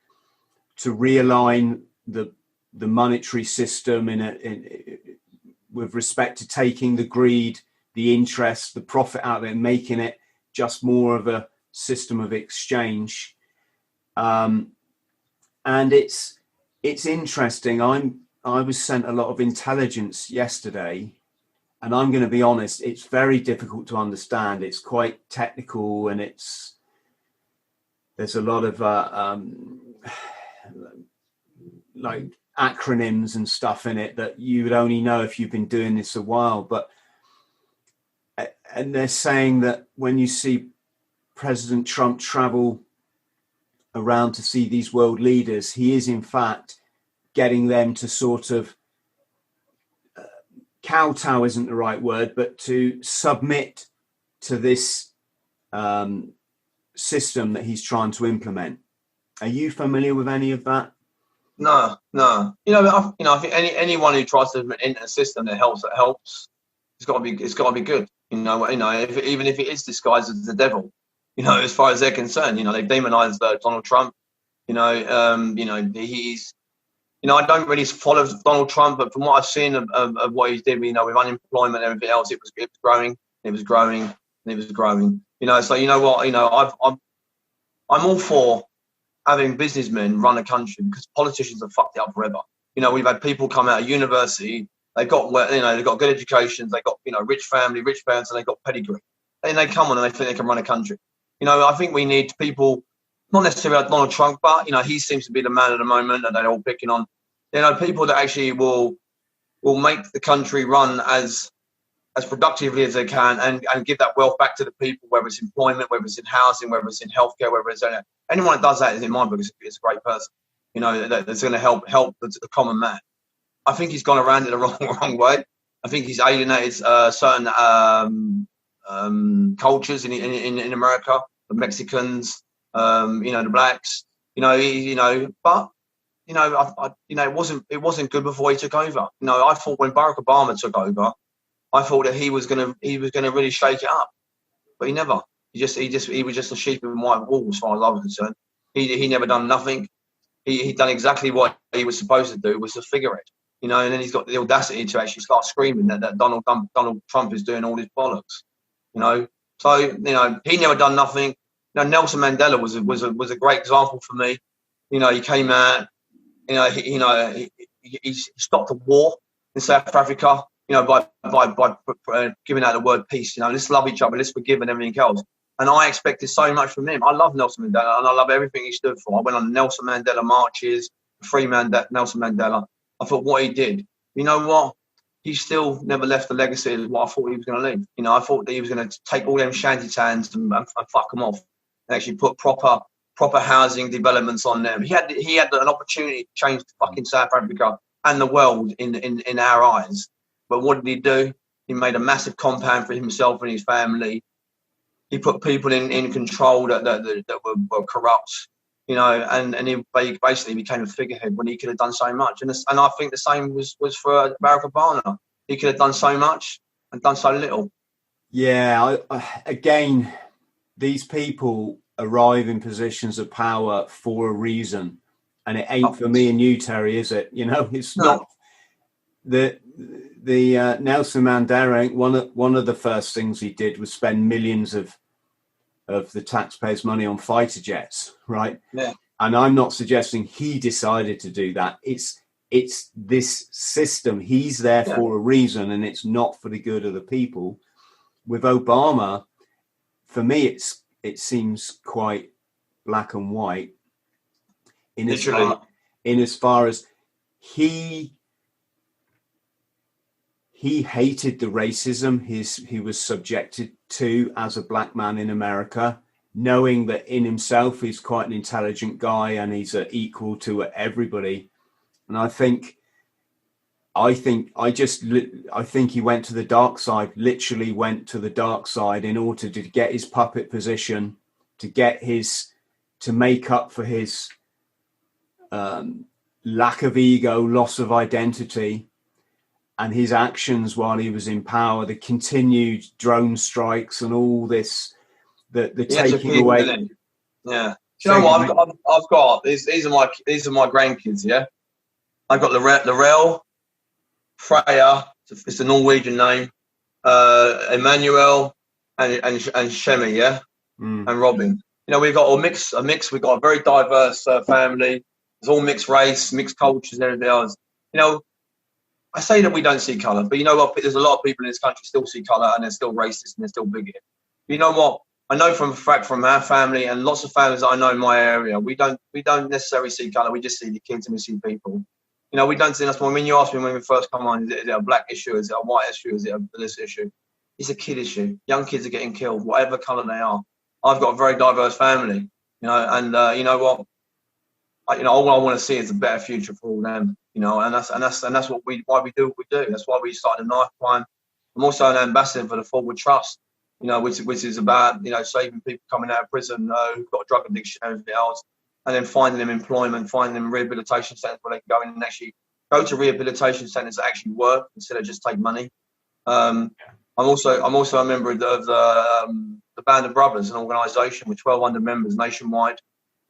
to realign the monetary system with respect to taking the greed, the interest, the profit out of it and making it just more of a system of exchange. And it's interesting. I was sent a lot of intelligence yesterday, and I'm going to be honest, it's very difficult to understand. It's quite technical, and there's a lot of like acronyms and stuff in it that you would only know if you've been doing this a while. And they're saying that when you see President Trump travel around to see these world leaders, he is in fact getting them to sort of kowtow isn't the right word, but to submit to this system that he's trying to implement. Are you familiar with any of that? No. You know, I think anyone who tries to enter a system that helps. It's got to be good. You know, even if it is disguised as the devil. You know, as far as they're concerned, you know, they've demonized Donald Trump. You know, he's. You know, I don't really follow Donald Trump, but from what I've seen of what he did, you know, with unemployment and everything else, it was growing. You know, so you know what, you know, I'm all for having businessmen run a country, because politicians have fucked it up forever. You know, we've had people come out of university, they've got good educations, they've got, you know, rich family, rich parents, and they've got pedigree. And they come on and they think they can run a country. You know, I think we need people, not necessarily like Donald Trump, but, you know, he seems to be the man at the moment that they're all picking on. You know, people that actually will make the country run as productively as they can, and give that wealth back to the people, whether it's employment, whether it's in housing, whether it's in healthcare, whether it's anyone that does that is, in my book, is a great person. You know, that's going to help the common man. I think he's gone around it the wrong way. I think he's alienated certain cultures in America, the Mexicans, you know, the blacks. But it wasn't good before he took over. You know, I thought when Barack Obama took over, I thought that he was gonna really shake it up, but he never. He was just a sheep in white wool, as far as I was concerned. He never done nothing. He done exactly what he was supposed to do, was to figure it. You know, and then he's got the audacity to actually start screaming that Donald Trump is doing all his bollocks. You know, so you know he never done nothing. You know, Nelson Mandela was a great example for me. You know, he came out. You know, he stopped the war in South Africa. You know, by giving out the word peace. You know, let's love each other, let's forgive, and everything else. And I expected so much from him. I love Nelson Mandela, and I love everything he stood for. I went on Nelson Mandela marches, free Nelson Mandela. I thought what he did. You know what? He still never left the legacy of what I thought he was going to leave. You know, I thought that he was going to take all them shantytowns and fuck them off, and actually put proper housing developments on them. He had an opportunity to change fucking South Africa and the world in our eyes. But what did he do? He made a massive compound for himself and his family. He put people in control that were corrupt, you know, and he basically became a figurehead when he could have done so much. And I think the same was for Barack Obama. He could have done so much and done so little. Yeah, again, these people arrive in positions of power for a reason, and it ain't for me and you, Terry, is it? You know, it's not. the Nelson Mandela, one of the first things he did was spend millions of the taxpayers' money on fighter jets, right? Yeah. And I'm not suggesting he decided to do that. It's this system. He's there for a reason, and it's not for the good of the people. With Obama, for me, it seems quite black and white in as far as he hated the racism he was subjected to as a black man in America, knowing that in himself he's quite an intelligent guy and he's equal to everybody. And I think he went to the dark side, literally went to the dark side in order to get his puppet position, to make up for his lack of ego, loss of identity, and his actions while he was in power, the continued drone strikes and all this, the taking away. Yeah. Do you know what I've got? These are my grandkids. Yeah. I've got Laurel, Freya, it's a Norwegian name, Emmanuel, and Shemi, yeah, and Robin. You know, we've got a mix. We've got a very diverse family. It's all mixed race, mixed cultures, and everything else. You know, I say that we don't see colour, but you know what? There's a lot of people in this country still see colour, and they're still racist, and they're still bigoted. You know what? I know from a fact from our family and lots of families that I know in my area, we don't necessarily see colour. We just see the kids and we see people. You know, we don't see that's when you ask me when we first come on, is it a black issue? Is it a white issue? Is it this issue? It's a kid issue. Young kids are getting killed, whatever colour they are. I've got a very diverse family, you know, and you know what? All I want to see is a better future for all them, you know, and that's why we do what we do. That's why we started a knife crime. I'm also an ambassador for the Forward Trust, you know, which is about, you know, saving people coming out of prison who've got drug addiction and everything else, and then finding them employment, finding them rehabilitation centres where they can go in and actually go to rehabilitation centres that actually work instead of just take money. I'm also a member of the Band of Brothers, an organisation with 1,200 members nationwide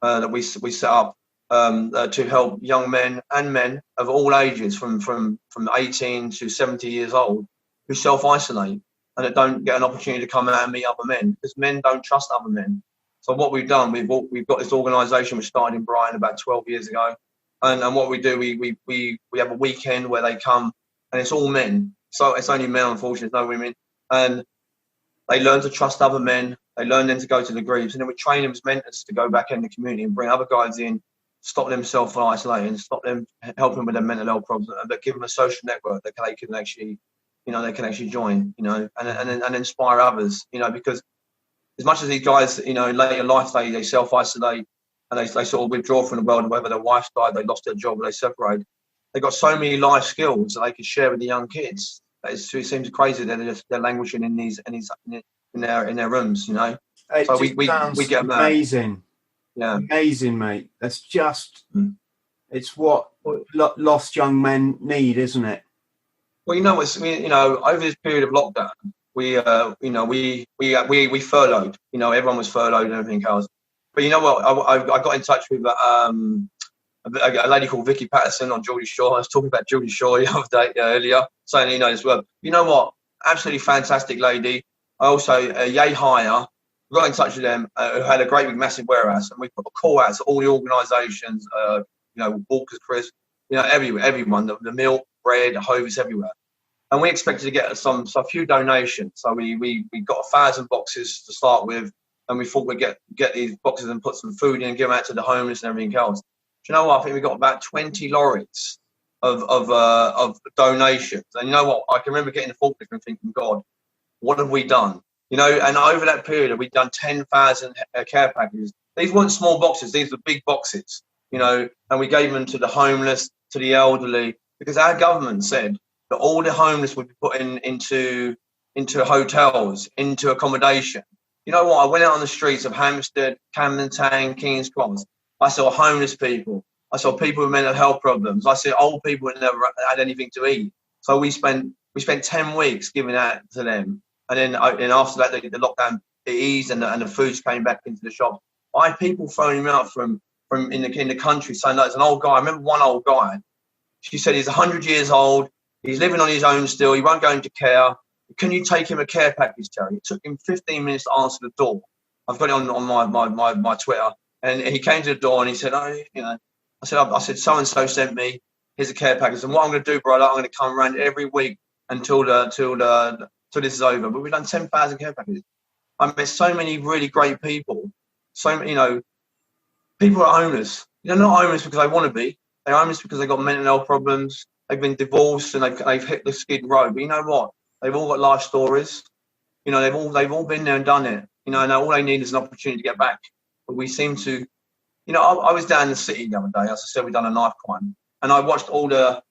that we set up to help young men and men of all ages from 18 to 70 years old who self-isolate and that don't get an opportunity to come out and meet other men because men don't trust other men. So what we've done, we've got this organisation which started in Brighton about 12 years ago, and what we do, we have a weekend where they come and it's all men. So it's only men, unfortunately, no women, and they learn to trust other men. They learn then to go to the groups, and then we train them as mentors to go back in the community and bring other guys in, stop them self-isolating, stop them helping with their mental health problems, but give them a social network that they can actually, you know, they can actually join, you know, and inspire others, you know, because as much as these guys, you know, later in life, they self-isolate and they sort of withdraw from the world, and whether their wife died, they lost their job, or they separate. They've got so many life skills that they can share with the young kids. It seems crazy that they're languishing in their rooms, you know. So we get them amazing. Yeah, amazing, mate. That's just it's what lost young men need, isn't it? Well, you know, over this period of lockdown, we furloughed. You know, everyone was furloughed and everything else. But you know what? I got in touch with a lady called Vicky Patterson on Geordie Shore. I was talking about Geordie Shore the other day earlier, saying, you know, as well. You know what? Absolutely fantastic lady. I also Yay Hire. We got in touch with them who had a great big massive warehouse, and we put a call out to all the organisations. You know, Walker's Crisp. You know, everyone. The milk, bread, Hovis, everywhere. And we expected to get a few donations. So we got 1,000 boxes to start with, and we thought we'd get these boxes and put some food in and give them out to the homeless and everything else. Do you know what? I think we got about 20 lorries of donations. And you know what? I can remember getting the forklift and thinking, God, what have we done? You know, and over that period, we've done 10,000 care packages. These weren't small boxes; these were big boxes. You know, and we gave them to the homeless, to the elderly, because our government said that all the homeless would be put into hotels, into accommodation. You know what? I went out on the streets of Hampstead, Camden Town, King's Cross. I saw homeless people. I saw people with mental health problems. I saw old people who never had anything to eat. So we spent 10 weeks giving that to them. And then after that, the lockdown eased and the foods came back into the shop. I had people phoning me up from in the country saying, no, it's an old guy. I remember one old guy. She said he's 100 years old. He's living on his own still. He won't go into care. Can you take him a care package, Terry? It took him 15 minutes to answer the door. I've got it on my Twitter. And he came to the door and he said, oh, you know, I said, so-and-so sent me. Here's a care package. And what I'm going to do, brother, I'm going to come around every week until this is over. But we've done 10,000 care packages. I met so many really great people. So many, you know, people are homeless. They're not homeless because they want to be. They're homeless because they've got mental health problems. They've been divorced and they've hit the skid row. But you know what? They've all got life stories. You know, they've all been there and done it. You know, and all they need is an opportunity to get back. But we seem to, you know, I was down in the city the other day. As I said, we've done a knife crime, and I watched all the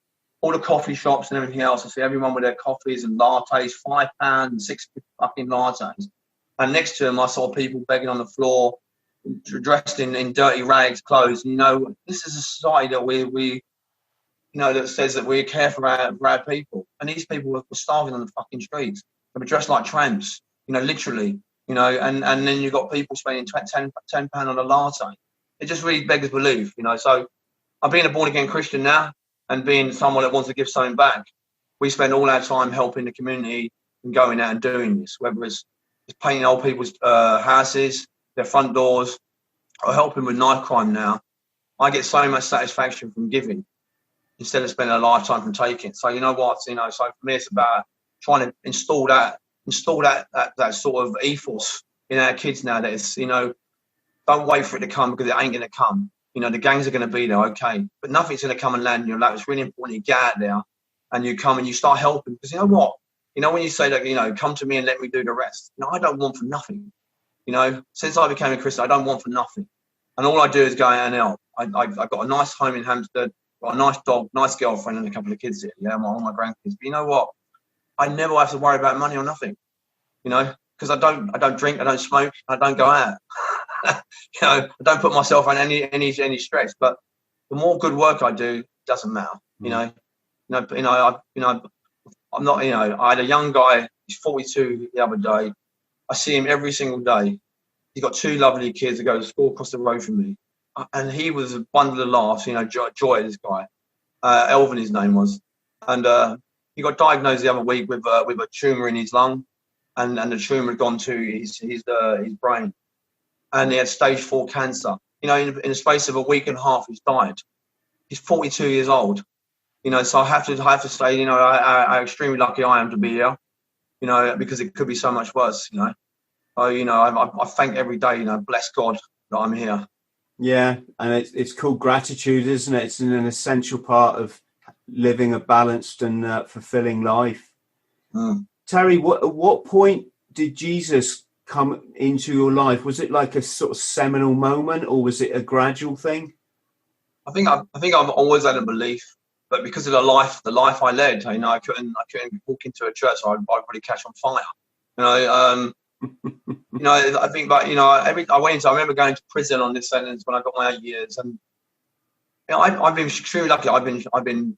coffee shops and everything else. I see everyone with their coffees and lattes, £5, 6 fucking lattes. And next to them, I saw people begging on the floor, dressed in dirty rags, clothes. And, you know, this is a society that we you know, that says that we care for our people. And these people were starving on the fucking streets. They were dressed like tramps, you know, literally, you know, and then you've got people spending £10 on a latte. It just really beggars belief, you know. So I'm being a born-again Christian now and being someone that wants to give something back. We spend all our time helping the community and going out and doing this, whether it's painting old people's houses, their front doors, or helping with knife crime now. I get so much satisfaction from giving instead of spending a lifetime from taking. So you know what, you know, so for me it's about trying to install that sort of ethos in our kids nowadays. You know, don't wait for it to come because it ain't going to come. You know, the gangs are going to be there, okay, but nothing's going to come and land in your lap. It's really important you get out there and you come and you start helping, because you know what? You know, when you say that, you know, come to me and let me do the rest. You know, I don't want for nothing. You know, since I became a Christian, I don't want for nothing. And all I do is go out and help. I've got a nice home in Hampstead, got a nice dog, nice girlfriend, and a couple of kids here. Yeah, all my grandkids. But you know what? I never have to worry about money or nothing. You know, because I don't drink, I don't smoke, I don't go out. You know, I don't put myself on any stress. But the more good work I do, it doesn't matter. You know, I'm not. You know, I had a young guy. He's 42 the other day. I see him every single day. He's got 2 lovely kids that go to school across the road from me, and he was a bundle of laughs. You know, joy. This guy, Elvin, his name was, and he got diagnosed the other week with a tumor in his lung, and the tumor had gone to his brain, and he had stage 4 cancer. You know, in the space of a week and a half, he's died. He's 42 years old. You know, so I have to say, you know, I'm extremely lucky I am to be here. You know, because it could be so much worse. You know, so you know, I thank every day. You know, bless God that I'm here. Yeah, and it's called gratitude, isn't it? It's an essential part of living a balanced and fulfilling life. Terry, what point did Jesus come into your life? Was it like a sort of seminal moment, or was it a gradual thing? I think I've always had a belief, but because of the life I led, you know, I couldn't walk into a church, so I'd probably catch on fire. You know, you know, I think, but you know, I remember going to prison on this sentence when I got my 8 years, and you know, I've been extremely lucky. I've been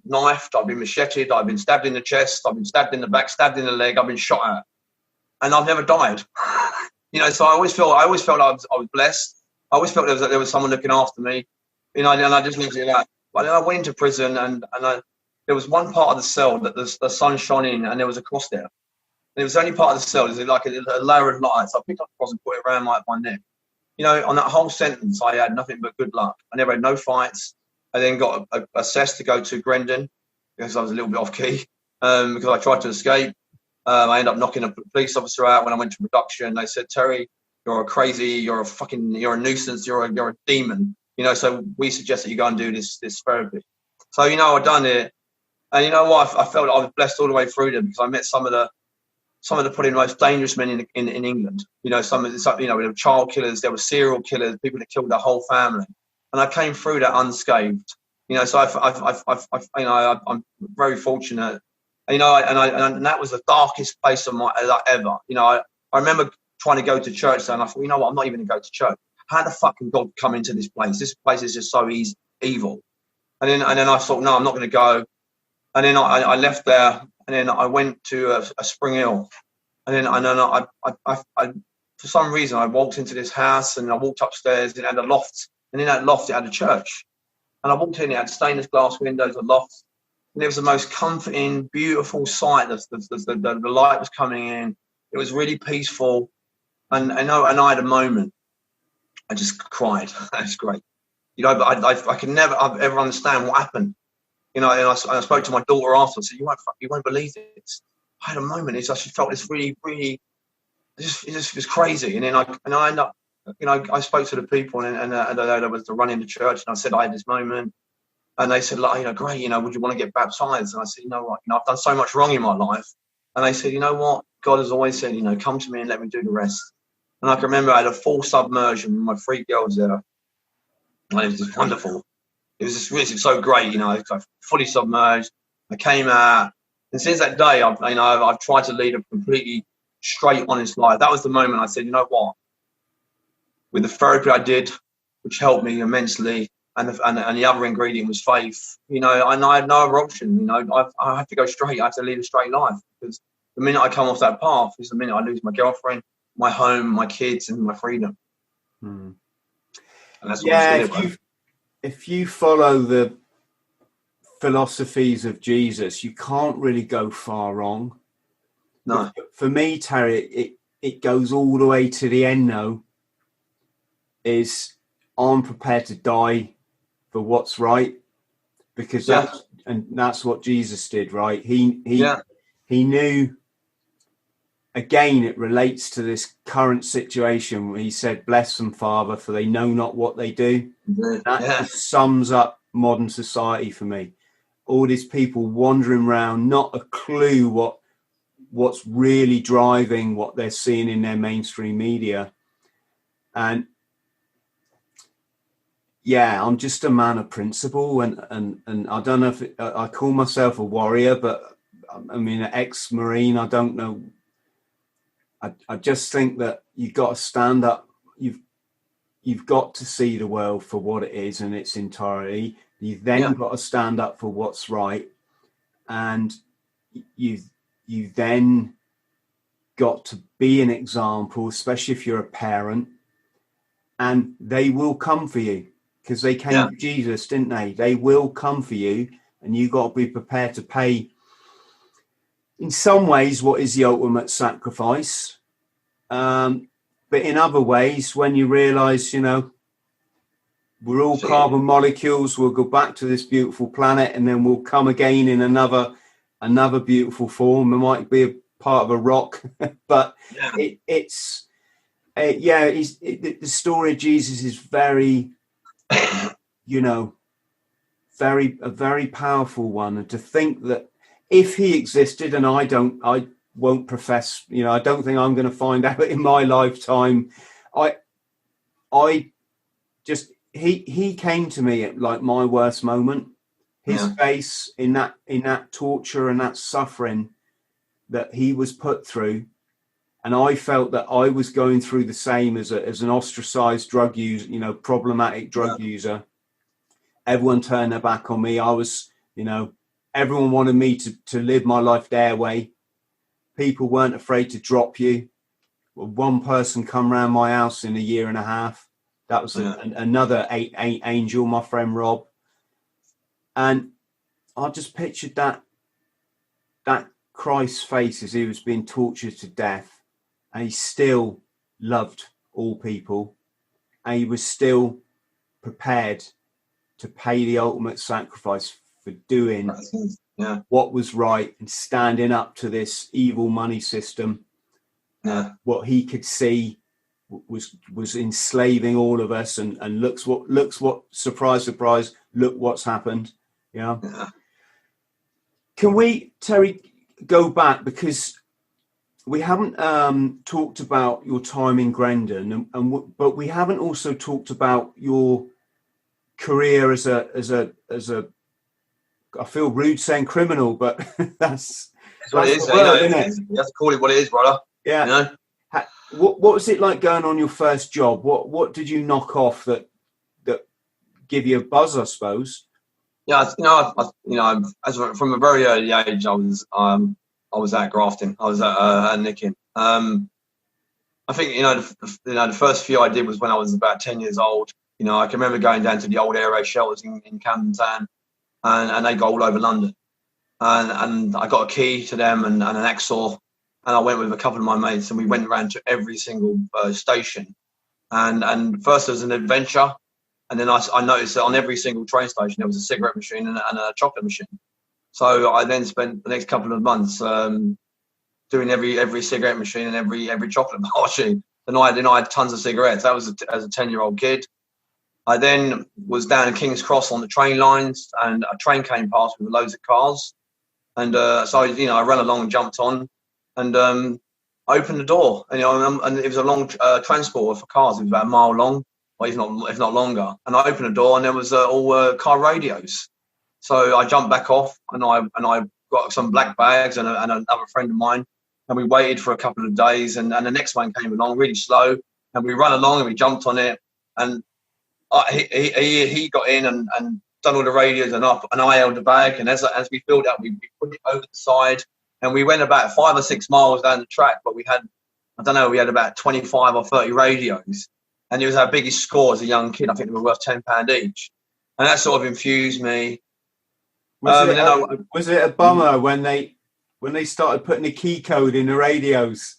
knifed, I've been macheted, I've been stabbed in the chest, I've been stabbed in the back, stabbed in the leg, I've been shot at, and I've never died. You know, so I always felt I was blessed. I always felt there was someone looking after me. You know, and I just looked at that. But then I went into prison, and there was one part of the cell that the sun shone in, and there was a cross there. And it was the only part of the cell. It was like a layer of light. So I picked up the cross and put it around my neck. You know, on that whole sentence, I had nothing but good luck. I never had no fights. I then got assessed to go to Grendon because I was a little bit off key because I tried to escape. I ended up knocking a police officer out when I went to production. They said, Terry, you're a nuisance, you're a demon. You know, so we suggest that you go and do this therapy. So, you know, I done it. And you know what? I felt I was blessed all the way through them because I met some of the probably most dangerous men in England. You know, there were child killers, there were serial killers, people that killed their whole family. And I came through that unscathed. You know, so I'm very fortunate. You know, and that was the darkest place of my life ever. You know, I remember trying to go to church and I thought, you know what, I'm not even going to go to church. How the fuck can God come into this place? This place is just so evil. And then I thought, no, I'm not going to go. And then I left there, and then I went to a Spring Hill. And then I for some reason, I walked into this house, and I walked upstairs, and it had a loft. And in that loft, it had a church. And I walked in, it had stainless glass windows, a loft. And it was the most comforting, beautiful sight. The light was coming in. It was really peaceful. And I had a moment. I just cried. That's great. You know, but I can never ever understand what happened. You know, and I spoke to my daughter after. I said, you won't believe this. I had a moment. I just felt this really, really, it just was crazy. And then I ended up, you know, I spoke to the people and I was running the church, and I said I had this moment. And they said, like, you know, great, you know, would you want to get baptized? And I said, you know what, you know, I've done so much wrong in my life. And they said, you know what, God has always said, you know, come to me and let me do the rest. And I can remember I had a full submersion with my 3 girls there. And it was just wonderful. It was just so great, you know, I fully submerged. I came out. And since that day, I've tried to lead a completely straight, honest life. That was the moment I said, you know what, with the therapy I did, which helped me immensely, and the other ingredient was faith, you know, and I had no other option. You know, I have to go straight. I have to lead a straight life, because the minute I come off that path is the minute I lose my girlfriend, my home, my kids, and my freedom. And that's what if you follow the philosophies of Jesus, you can't really go far wrong. No. For me, Terry, it goes all the way to the end, though, is I'm prepared to die for what's right, because that's what Jesus did, right? He knew. Again, it relates to this current situation where he said, "Bless them, Father, for they know not what they do." That just sums up modern society for me. All these people wandering around, not a clue what's really driving what they're seeing in their mainstream media. And yeah, I'm just a man of principle, and I don't know if I call myself a warrior, but I mean, an ex-Marine. I don't know. I just think that you've got to stand up. You've got to see the world for what it is in its entirety. You've then got to stand up for what's right, and you then got to be an example, especially if you're a parent, and they will come for you. Because they came to Jesus, didn't they? They will come for you, and you got to be prepared to pay, in some ways, what is the ultimate sacrifice. But in other ways, when you realise, you know, we're all carbon molecules, we'll go back to this beautiful planet, and then we'll come again in another beautiful form. It might be a part of a rock, but the story of Jesus is very, you know, a very powerful one. And to think that if he existed, and I won't profess, you know, I don't think I'm going to find out in my lifetime. He came to me at like my worst moment. His face in that torture and that suffering that he was put through. And I felt that I was going through the same as an ostracized drug user, you know, problematic drug user. Everyone turned their back on me. I was, you know, everyone wanted me to live my life their way. People weren't afraid to drop you. Well, one person come round my house in a year and a half. That was another eight angel, my friend Rob. And I just pictured that Christ's face as he was being tortured to death, and he still loved all people, and he was still prepared to pay the ultimate sacrifice for doing what was right and standing up to this evil money system. What he could see was enslaving all of us, and looks what surprise, look what's happened. Can we, Terry, go back, because we haven't talked about your time in Grendon, but we haven't also talked about your career as a I feel rude saying criminal, but that's what it is, isn't it? You have to call it what it is, brother. Yeah. You know? What was it like going on your first job? What did you knock off that give you a buzz, I suppose? Yeah, from a very early age, I was at grafting. I was at nicking. I think the first few I did was when I was about 10 years old. You know, I can remember going down to the old air raid shelters in Camden Town, and they go all over London. and I got a key to them and an Exor, and I went with a couple of my mates, and we went around to every single station. And first there was an adventure, and then I noticed that on every single train station there was a cigarette machine and a chocolate machine. So I then spent the next couple of months doing every cigarette machine and every chocolate machine. Then I had tons of cigarettes. That was as a 10-year-old kid. I then was down in King's Cross on the train lines, and a train came past with loads of cars. And so I ran along and jumped on, and opened the door. And, and it was a long transport for cars. It was about a mile long, or if not longer. And I opened the door, and there was all car radios. So I jumped back off, and I got some black bags and another friend of mine, and we waited for a couple of days, and the next one came along really slow, and we ran along and we jumped on it, and he got in and done all the radios and up, and I held the bag, and as we filled up, we put it over the side, and we went about 5 or 6 miles down the track, but we had about 25 or 30 radios, and it was our biggest score as a young kid. I think they were worth £10 each, and that sort of infused me. Was it a bummer when they started putting the key code in the radios?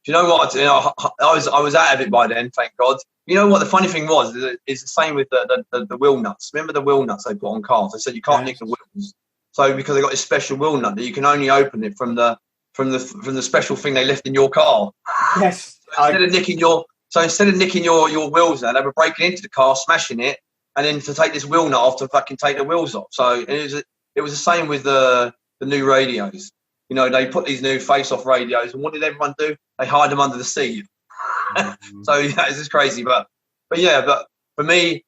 Do you know what? I was out of it by then, thank God. You know what the funny thing was? It's the same with the wheel nuts. Remember the wheel nuts they put on cars? They said you can't nick the wheels. So because they got this special wheel nut that you can only open it from the special thing they left in your car. Yes. Instead of nicking your wheels out, they were breaking into the car, smashing it, and then to take this wheel nut off to fucking take the wheels off. So it was the same with the new radios. They put these new face-off radios, and what did everyone do? They hide them under the seat. So it's just crazy, but for me,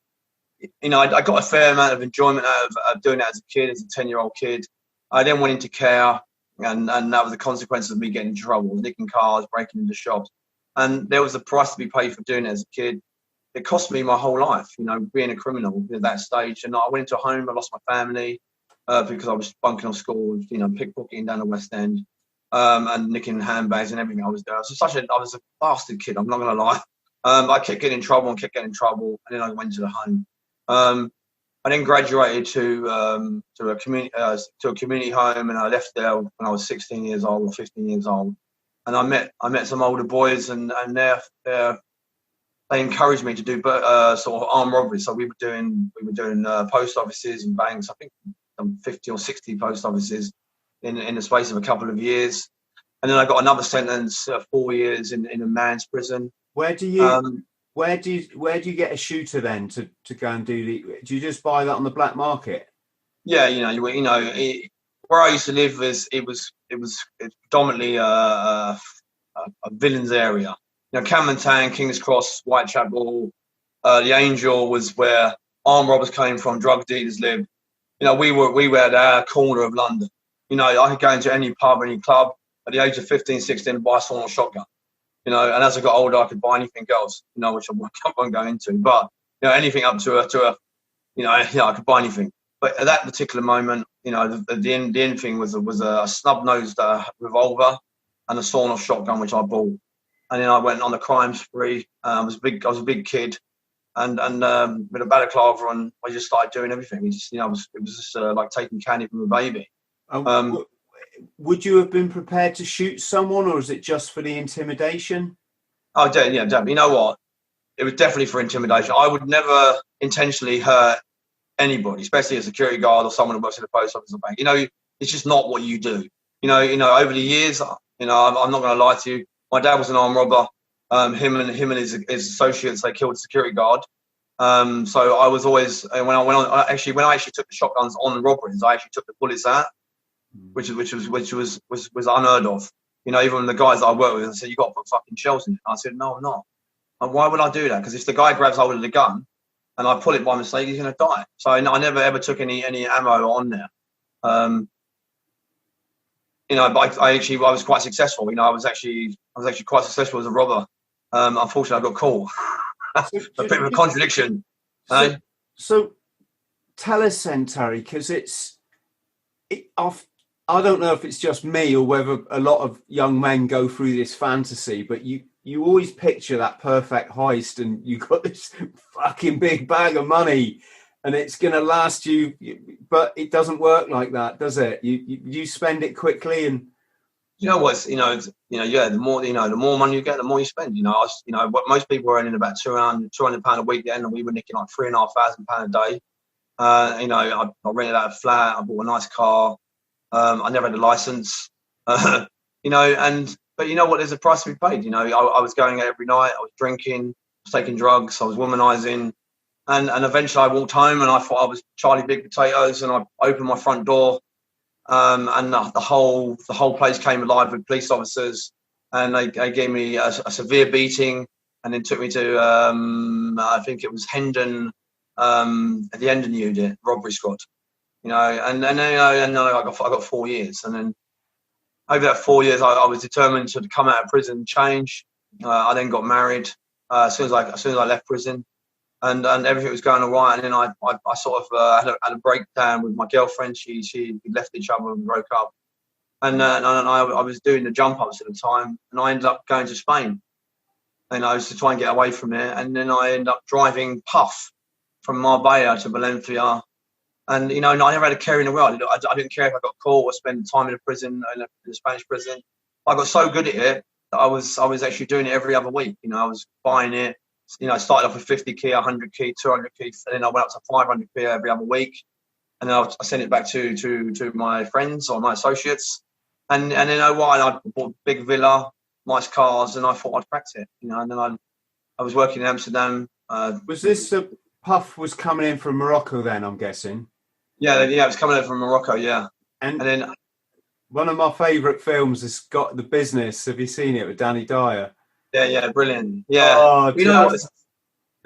I got a fair amount of enjoyment out of doing that as a kid, as a 10-year-old kid. I then went into care, and that was the consequence of me getting in trouble, nicking cars, breaking into shops, and there was a price to be paid for doing it as a kid. It cost me my whole life, being a criminal at that stage. And I went into a home, I lost my family because I was bunking off school, pickpocketing down the West End. And nicking handbags and everything I was doing. I was a bastard kid, I'm not going to lie. I kept getting in trouble, and then I went to the home. I then graduated to a community home, and I left there when I was 16 years old or 15 years old. And I met some older boys, and they encouraged me to do sort of armed robberies. So we were doing post offices and banks. I think 50 or 60 post offices in the space of a couple of years, and then I got another sentence, 4 years in a man's prison. Where do you get a shooter then to go and do you just buy that on the black market? Yeah, where I used to live it was predominantly a villains area. Camden Town, King's Cross, Whitechapel, the Angel was where armed robbers came from, drug dealers lived. We were at our corner of London. I could go into any pub, any club at the age of 15, 16 and buy a sawn-off shotgun. And as I got older, I could buy anything else, which I won't go into. But, anything up to I could buy anything. But at that particular moment, the end thing was a snub-nosed revolver and a sawn-off shotgun, which I bought. And then I went on a crime spree. I was a big kid. And with a balaclava on, I just started doing everything. It was just like taking candy from a baby. Would you have been prepared to shoot someone, or is it just for the intimidation? Oh, yeah, definitely. You know what? It was definitely for intimidation. I would never intentionally hurt anybody, especially a security guard or someone who works in the post office or bank. It's just not what you do. Over the years, I'm not going to lie to you. My dad was an armed robber. Him and his associates, they killed a security guard. So I was always, when I actually took the shotguns on the robberies, I actually took the bullets out. Which was unheard of. Even the guys that I work with, they said, "You got to put fucking shells in it." I said, "No, I'm not." And why would I do that? Because if the guy grabs hold of the gun and I pull it by mistake, he's going to die. So I never ever took any ammo on there. But I was quite successful. I was actually quite successful as a robber. Unfortunately, I got caught. A bit of a contradiction. So tell us then, Terry, because I don't know if it's just me or whether a lot of young men go through this fantasy, but you always picture that perfect heist and you got this fucking big bag of money and it's going to last you. But it doesn't work like that, does it? You spend it quickly, and you know what's yeah. The more money you get, the more you spend. What most people are earning about £200 a week then, and we were nicking like £3,500 a day. I rented out a flat. I bought a nice car. I never had a license. But you know what? There's a price to be paid. I was going out every night. I was drinking. I was taking drugs. I was womanizing. And eventually I walked home and I thought I was Charlie Big Potatoes, and I opened my front door, and the whole place came alive with police officers, and they gave me a severe beating, and then took me to I think it was Hendon, at the Hendon unit, robbery squad, and then I got 4 years, and then over that 4 years I was determined to come out of prison and change. I then got married as soon as I left prison. And everything was going all right, and then I sort of had a breakdown with my girlfriend. We left each other and broke up, and I was doing the jump ups at the time, and I ended up going to Spain, and I was to try and get away from there, and then I ended up driving Puff from Marbella to Valencia, and I never had a care in the world. I didn't care if I got caught or spent time in a prison, in a Spanish prison. I got so good at it that I was actually doing it every other week. I was buying it. I started off with 50k, 100k, 200k, and then I went up to 500k every other week, and then I sent it back to my friends or my associates, and then I bought a big villa, nice cars, and I thought I'd cracked it, and then I was working in Amsterdam. Was this Puff was coming in from Morocco then? I'm guessing. Yeah, it was coming in from Morocco, yeah, and then one of my favourite films has got The Business. Have you seen it with Danny Dyer? Yeah, brilliant. Yeah, it's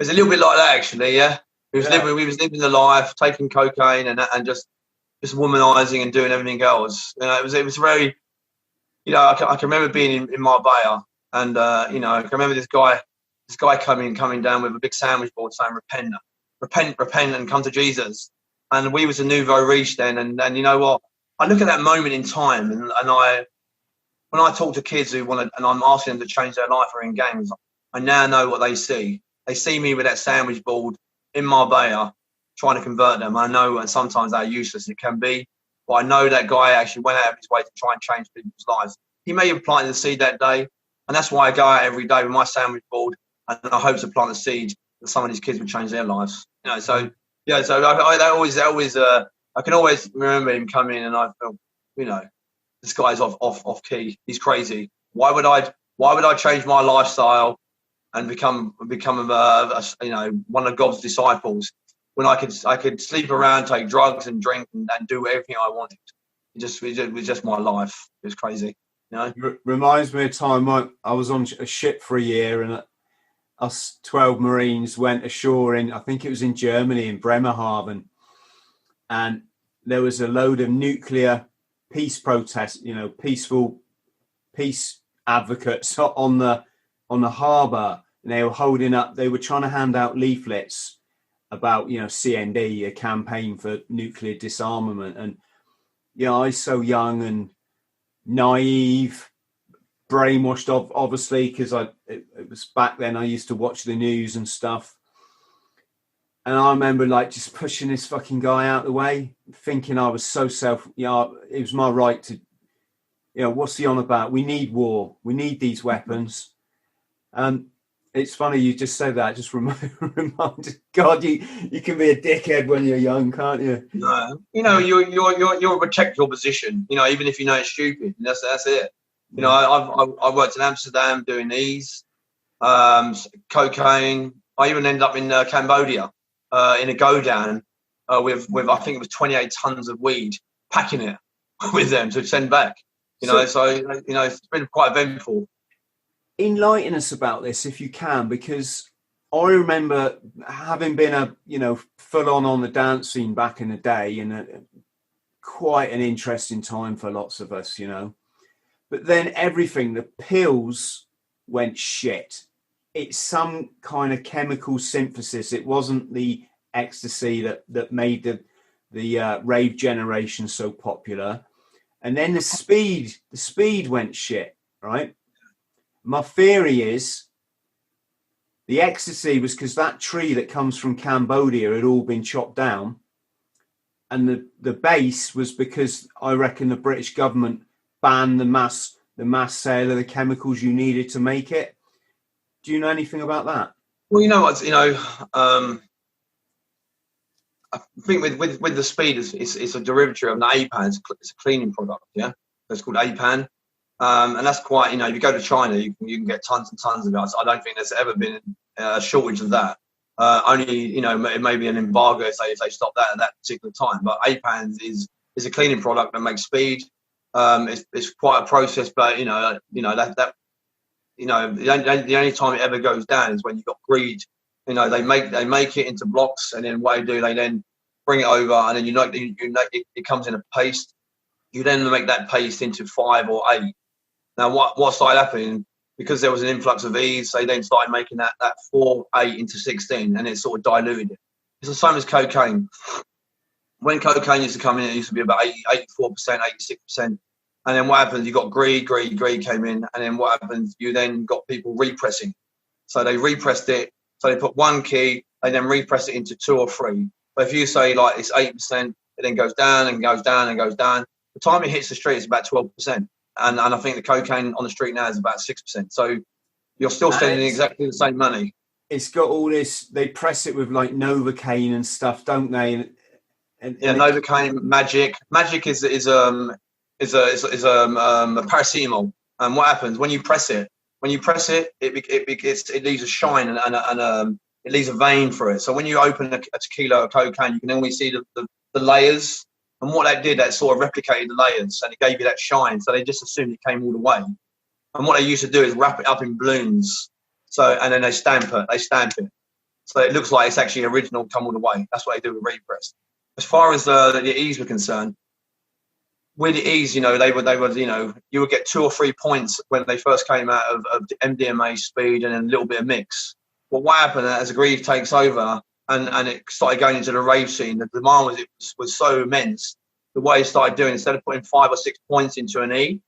a little bit like that actually. Yeah, we was living the life, taking cocaine and just womanizing and doing everything else. It was very. I can remember being in Marbella, and I can remember this guy coming down with a big sandwich board saying repent and come to Jesus. And we was a nouveau riche then, and you know what? I look at that moment in time, and when I talk to kids who want to, and I'm asking them to change their life or in gangs, I now know what they see. They see me with that sandwich board in Marbella trying to convert them. I know, and sometimes how useless it can be, but I know that guy actually went out of his way to try and change people's lives. He may have planted the seed that day, and that's why I go out every day with my sandwich board, and I hope to plant the seed that some of these kids will change their lives. So I can always remember him coming in, and I felt, this guy's off key. He's crazy. Why would I change my lifestyle and become one of God's disciples when I could sleep around, take drugs and drink and do everything I wanted? It was just my life. It was crazy. Reminds me of a time I was on a ship for a year, and us 12 Marines went ashore I think it was in Germany, in Bremerhaven, and there was a load of nuclear peace protests, peaceful peace advocates on the harbour, and they were trying to hand out leaflets about CND, a campaign for nuclear disarmament. And I was so young and naive, brainwashed obviously, because it was back then I used to watch the news and stuff. And I remember just pushing this fucking guy out of the way, thinking I was so it was my right to, what's he on about? We need war. We need these weapons. It's funny you just said that. Just reminded, God, you can be a dickhead when you're young, can't you? No, you're protect your position. Even if it's stupid. And that's it. I worked in Amsterdam doing these, cocaine. I even ended up in Cambodia. In a go down with I think it was 28 tons of weed, packing it with them to send back. So it's been quite eventful. Enlighten us about this if you can, because I remember having been full on the dance scene back in the day, and quite an interesting time for lots of us, But then the pills went shit. It's some kind of chemical synthesis. It wasn't the ecstasy that made the rave generation so popular. And then the speed went shit, right? My theory is The ecstasy was because that tree that comes from Cambodia had all been chopped down. And the base was because I reckon the British government banned the mass sale of the chemicals you needed to make it. Do you know anything about that? Well, you know what, I think with the speed, it's a derivative of an APAN. It's a cleaning product, yeah. It's called APAN, and that's quite. If you go to China, you can get tons and tons of it. I don't think there's ever been a shortage of that. Only it may be an embargo if they stop that at that particular time. But APAN is a cleaning product that makes speed. It's quite a process, but the only time it ever goes down is when you've got greed. They make it into blocks, and then what they then bring it over, and then it comes in a paste. You then make that paste into 5 or 8. Now, what started happening, because there was an influx of ease, they then started making that 4, 8 into 16, and it sort of diluted it. It's the same as cocaine. When cocaine used to come in, it used to be about 84%, 86%. And then what happens? You got greed came in, and then what happens? You then got people repressing. So they repressed it. So they put 1 key, they then repress it into 2 or 3. But if you say like it's 8%, it then goes down and goes down and goes down. The time it hits the street is about 12%. And I think the cocaine on the street now is about 6%. So you're still spending exactly the same money. It's got all this, they press it with like Novocaine and stuff, don't they? And Novocaine, Magic. Magic is a paracetamol. And what happens when you press it? It leaves a shine and it leaves a vein for it. So when you open a tequila or cocaine, you can only see the layers. And what that did, that sort of replicated the layers, and it gave you that shine. So they just assumed it came all the way. And what they used to do is wrap it up in balloons. And then they stamp it. So it looks like it's actually original, come all the way. That's what they do with repress. As far as the E's were concerned, with the E's, they would, you would get 2 or 3 points when they first came out of MDMA speed and then a little bit of mix. But what happened as the greed takes over and it started going into the rave scene, the demand was so immense. The way it started doing, instead of putting 5 or 6 points into an E,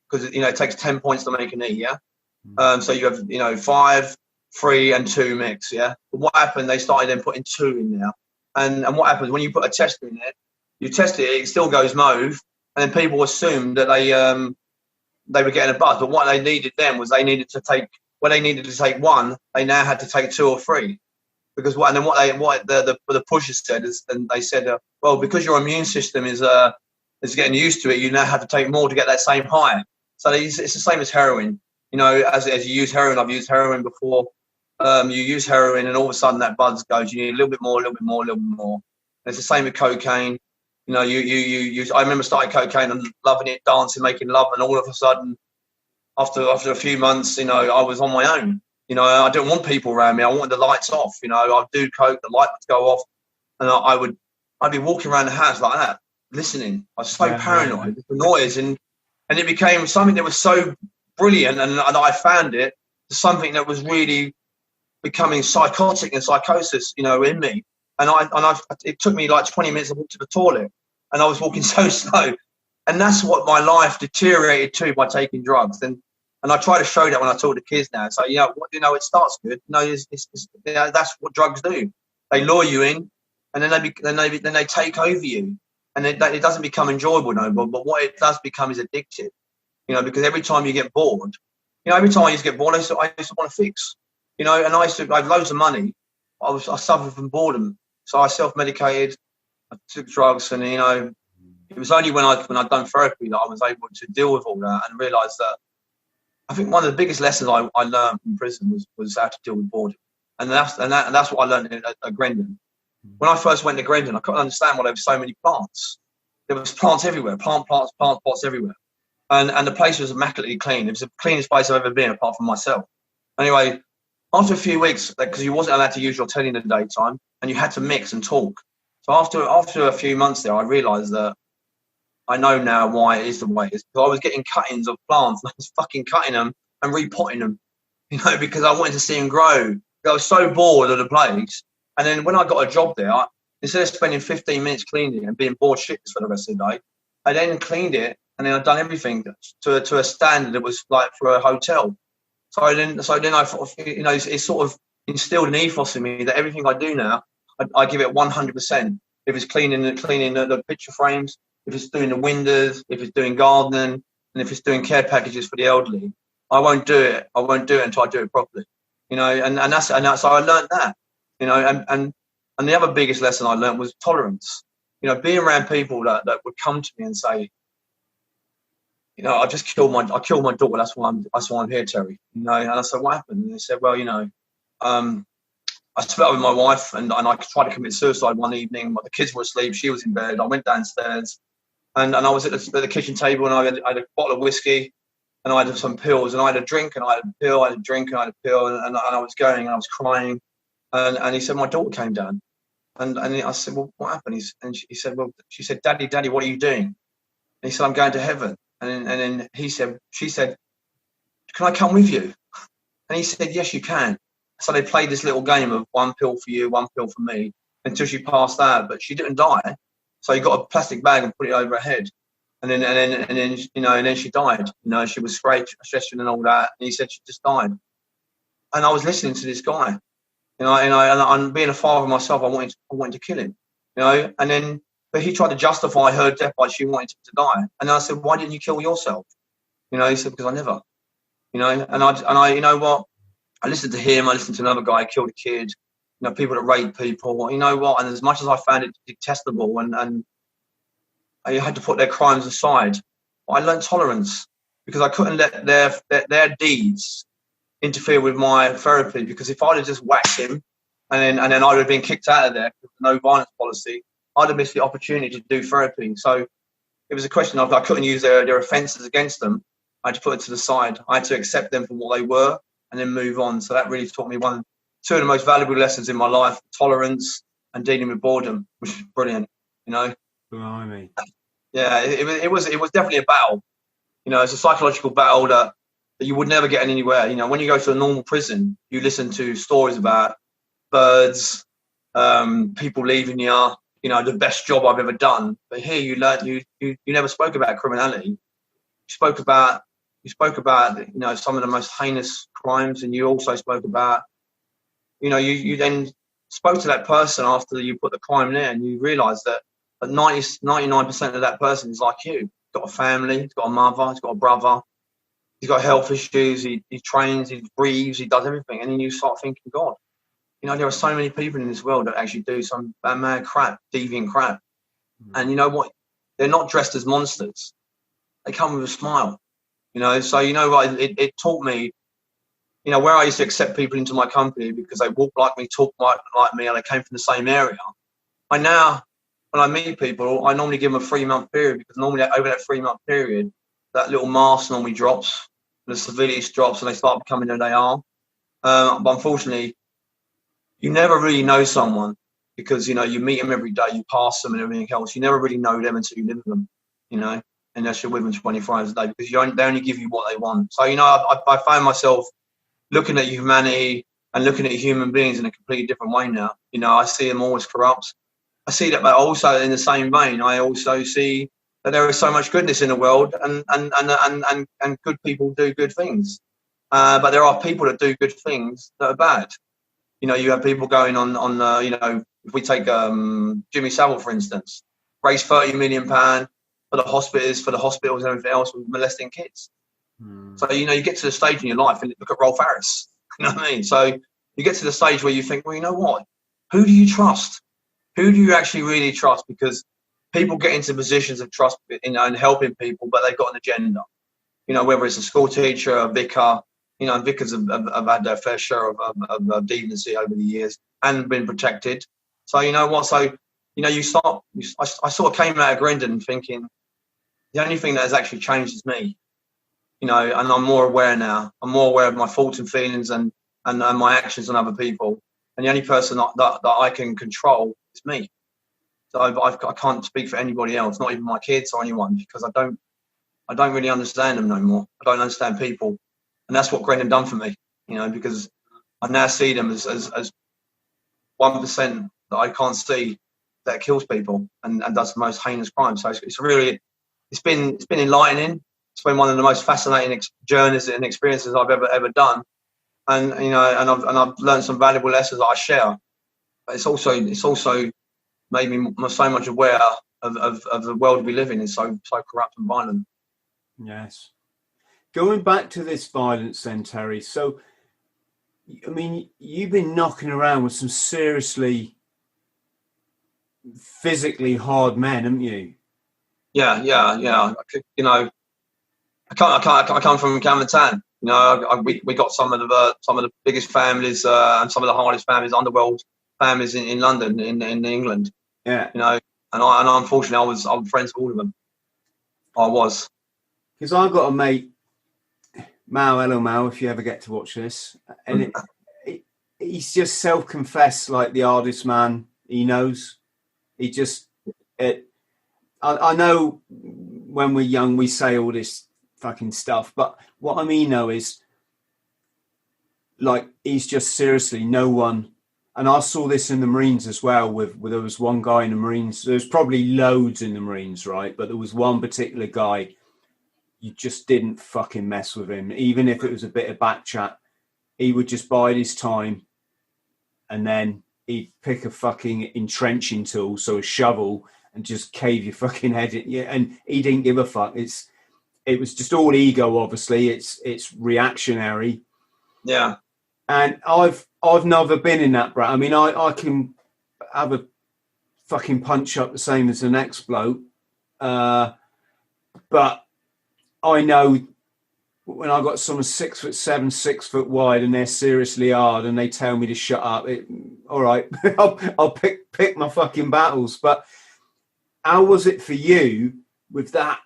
because it takes 10 points to make an E, yeah. So you have 5, 3, and 2 mix, yeah. But what happened? They started then putting 2 in there, and what happens when you put a tester in it? You test it, it still goes mauve. And then people assumed that they were getting a buzz, but what they needed then was they needed to take 1. They now had to take 2 or 3, because what the pushers said is, and they said, well, because your immune system is getting used to it, you now have to take more to get that same high. So it's the same as heroin. As you use heroin, I've used heroin before. You use heroin, and all of a sudden that buzz goes. You need a little bit more, a little bit more, a little bit more. And it's the same with cocaine. I remember starting cocaine and loving it, dancing, making love, and all of a sudden, after a few months, I was on my own. I didn't want people around me. I wanted the lights off. I'd do coke, the light would go off, and I'd be walking around the house like that, listening. I was so paranoid with the noise, and it became something that was so brilliant, and I found it to something that was really becoming psychotic and psychosis, in me. And it took me like 20 minutes to walk to the toilet, and I was walking so slow. And that's what my life deteriorated to by taking drugs. And I try to show that when I talk to kids now. So, it starts good. That's what drugs do. They lure you in, and then they take over you. And it doesn't become enjoyable no more. But what it does become is addictive, because every time you get bored, every time I used to get bored, I used to want to fix, and I had loads of money. I suffered from boredom. So I self-medicated, I took drugs, and it was only when I'd done therapy that I was able to deal with all that and realise that I think one of the biggest lessons I learned from prison was how to deal with boredom, and that's what I learned at Grendon. When I first went to Grendon, I couldn't understand why there were so many plants. There was plants everywhere, plant pots everywhere, and the place was immaculately clean. It was the cleanest place I've ever been, apart from myself. Anyway, after a few weeks, because you wasn't allowed to use your telly in the daytime, and you had to mix and talk. So after a few months there, I realised that I know now why it is the way it is. Because I was getting cuttings of plants, and I was fucking cutting them and repotting them, because I wanted to see them grow. I was so bored of the place. And then when I got a job there, instead of spending 15 minutes cleaning and being bored shitless for the rest of the day, I then cleaned it, and then I'd done everything to a standard that was like for a hotel. So then I thought, it's sort of instilled an ethos in me that everything I do now, I give it 100%. If it's cleaning the picture frames, if it's doing the windows, if it's doing gardening, and if it's doing care packages for the elderly, I won't do it. I won't do it until I do it properly. You know, and that's so I learned that. You know, and the other biggest lesson I learned was tolerance. You know, being around people that would come to me and say, you know, I killed my daughter. That's why I'm here, Terry. You know, and I said, what happened? And they said, well, you know, I split up with my wife and I tried to commit suicide one evening. The kids were asleep. She was in bed. I went downstairs and I was at the kitchen table and I had a bottle of whiskey and I had some pills and I had a drink and I had a pill. I had a drink and I had a pill and I was going and I was crying. And he said, my daughter came down. And I said, well, what happened? She said, she said, Daddy, what are you doing? And he said, I'm going to heaven. And then she said, can I come with you? And he said, yes, you can. So they played this little game of one pill for you, one pill for me, until she passed out. But she didn't die. So he got a plastic bag and put it over her head. And then she died. You know, she was stretching and all that. And he said she just died. And I was listening to this guy. You know, and being a father myself, I wanted to kill him. You know, but he tried to justify her death by she wanted to die. And I said, why didn't you kill yourself? You know, he said, because I never. You know, and I you know what? I listened to him. I listened to another guy who killed a kid. You know, people that rape people. You know what? And as much as I found it detestable, and I had to put their crimes aside, I learned tolerance because I couldn't let their deeds interfere with my therapy. Because if I'd have just whacked him, and then I would have been kicked out of there with no violence policy, I'd have missed the opportunity to do therapy. So it was a question of I couldn't use their offences against them. I had to put it to the side. I had to accept them for what they were and then move on. So that really taught me two of the most valuable lessons in my life: tolerance and dealing with boredom, which is brilliant. You know. Blimey. Yeah, it was definitely a battle. You know, it's a psychological battle that you would never get anywhere. You know, when you go to a normal prison, you listen to stories about birds, people leaving you. You know, the best job I've ever done. But here, you learn you never spoke about criminality. You spoke about you know, some of the most heinous crimes, and you also spoke about, you know, you then spoke to that person after you put the crime there, and you realise that 99% of that person is like you. He's got a family, he's got a mother, he's got a brother, he's got health issues, he trains, he breathes, he does everything. And then you start thinking, God, you know, there are so many people in this world that actually do some mad crap, deviant crap. And you know what? They're not dressed as monsters. They come with a smile. You know, so you know what? It taught me, you know, where I used to accept people into my company because they walk like me, talk like me, and they came from the same area. When I meet people, I normally give them a 3-month period, because normally over that 3-month period, that little mask normally drops, the civility drops, and they start becoming who they are. But unfortunately, you never really know someone, because, you know, you meet them every day, you pass them and everything else. You never really know them until you live with them, you know, unless you're with them 24 hours a day, because they only give you what they want. So, you know, I find myself looking at humanity and looking at human beings in a completely different way now. You know, I see them all as corrupt. I see that, but also in the same vein, I also see that there is so much goodness in the world, and good people do good things. But there are people that do good things that are bad. You know, you have people going on you know, if we take Jimmy Savile, for instance, raised £30 million for the hospitals and everything else with molesting kids. So, you know, you get to the stage in your life, and look at Rolf Harris. You know what I mean? So you get to the stage where you think, well, you know what? Who do you trust? Who do you actually really trust? Because people get into positions of trust, you know, and helping people, but they've got an agenda. You know, whether it's a school teacher, a vicar. You know, vicars have had their fair share of deviancy over the years and been protected. So, you know what? So, you know, I sort of came out of Grendon thinking the only thing that has actually changed is me. You know, and I'm more aware now. I'm more aware of my thoughts and feelings and my actions on other people. And the only person that I can control is me. So I can't speak for anybody else, not even my kids or anyone, because I don't really understand them no more. I don't understand people. And that's what Grendon done for me, you know, because I now see them as 1% that I can't see that kills people and does the most heinous crimes. So it's been enlightening. It's been one of the most fascinating journeys and experiences I've ever done. and I've learned some valuable lessons that I share. But it's also made me so much aware of the world we live in is so corrupt and violent. Yes. Going back to this violence then, Terry. So, I mean, you've been knocking around with some seriously physically hard men, haven't you? Yeah. I come from Camden. We got some of the biggest families and some of the hardest families, underworld families in London, in England. Yeah. And unfortunately, I'm friends with all of them. I was. Because I've got a mate, Mal, hello Mal, if you ever get to watch this, and he's just self-confessed like the hardest man he knows. I know when we're young we say all this fucking stuff, but what I mean though is, like, he's just seriously no one. And I saw this in the Marines as well. There was one guy in the Marines. There's probably loads in the Marines, right? But there was one particular guy. You just didn't fucking mess with him, even if it was a bit of back chat. He would just bide his time, and then he'd pick a fucking entrenching tool, so a shovel, and just cave your fucking head in. Yeah, and he didn't give a fuck. It was just all ego, obviously. It's reactionary. Yeah. And I've never been in that, Brad. I mean, I can have a fucking punch up the same as the next bloke, but I know when I got someone 6'7", 6 foot wide, and they're seriously hard, and they tell me to shut up. All right, I'll pick my fucking battles. But how was it for you with that?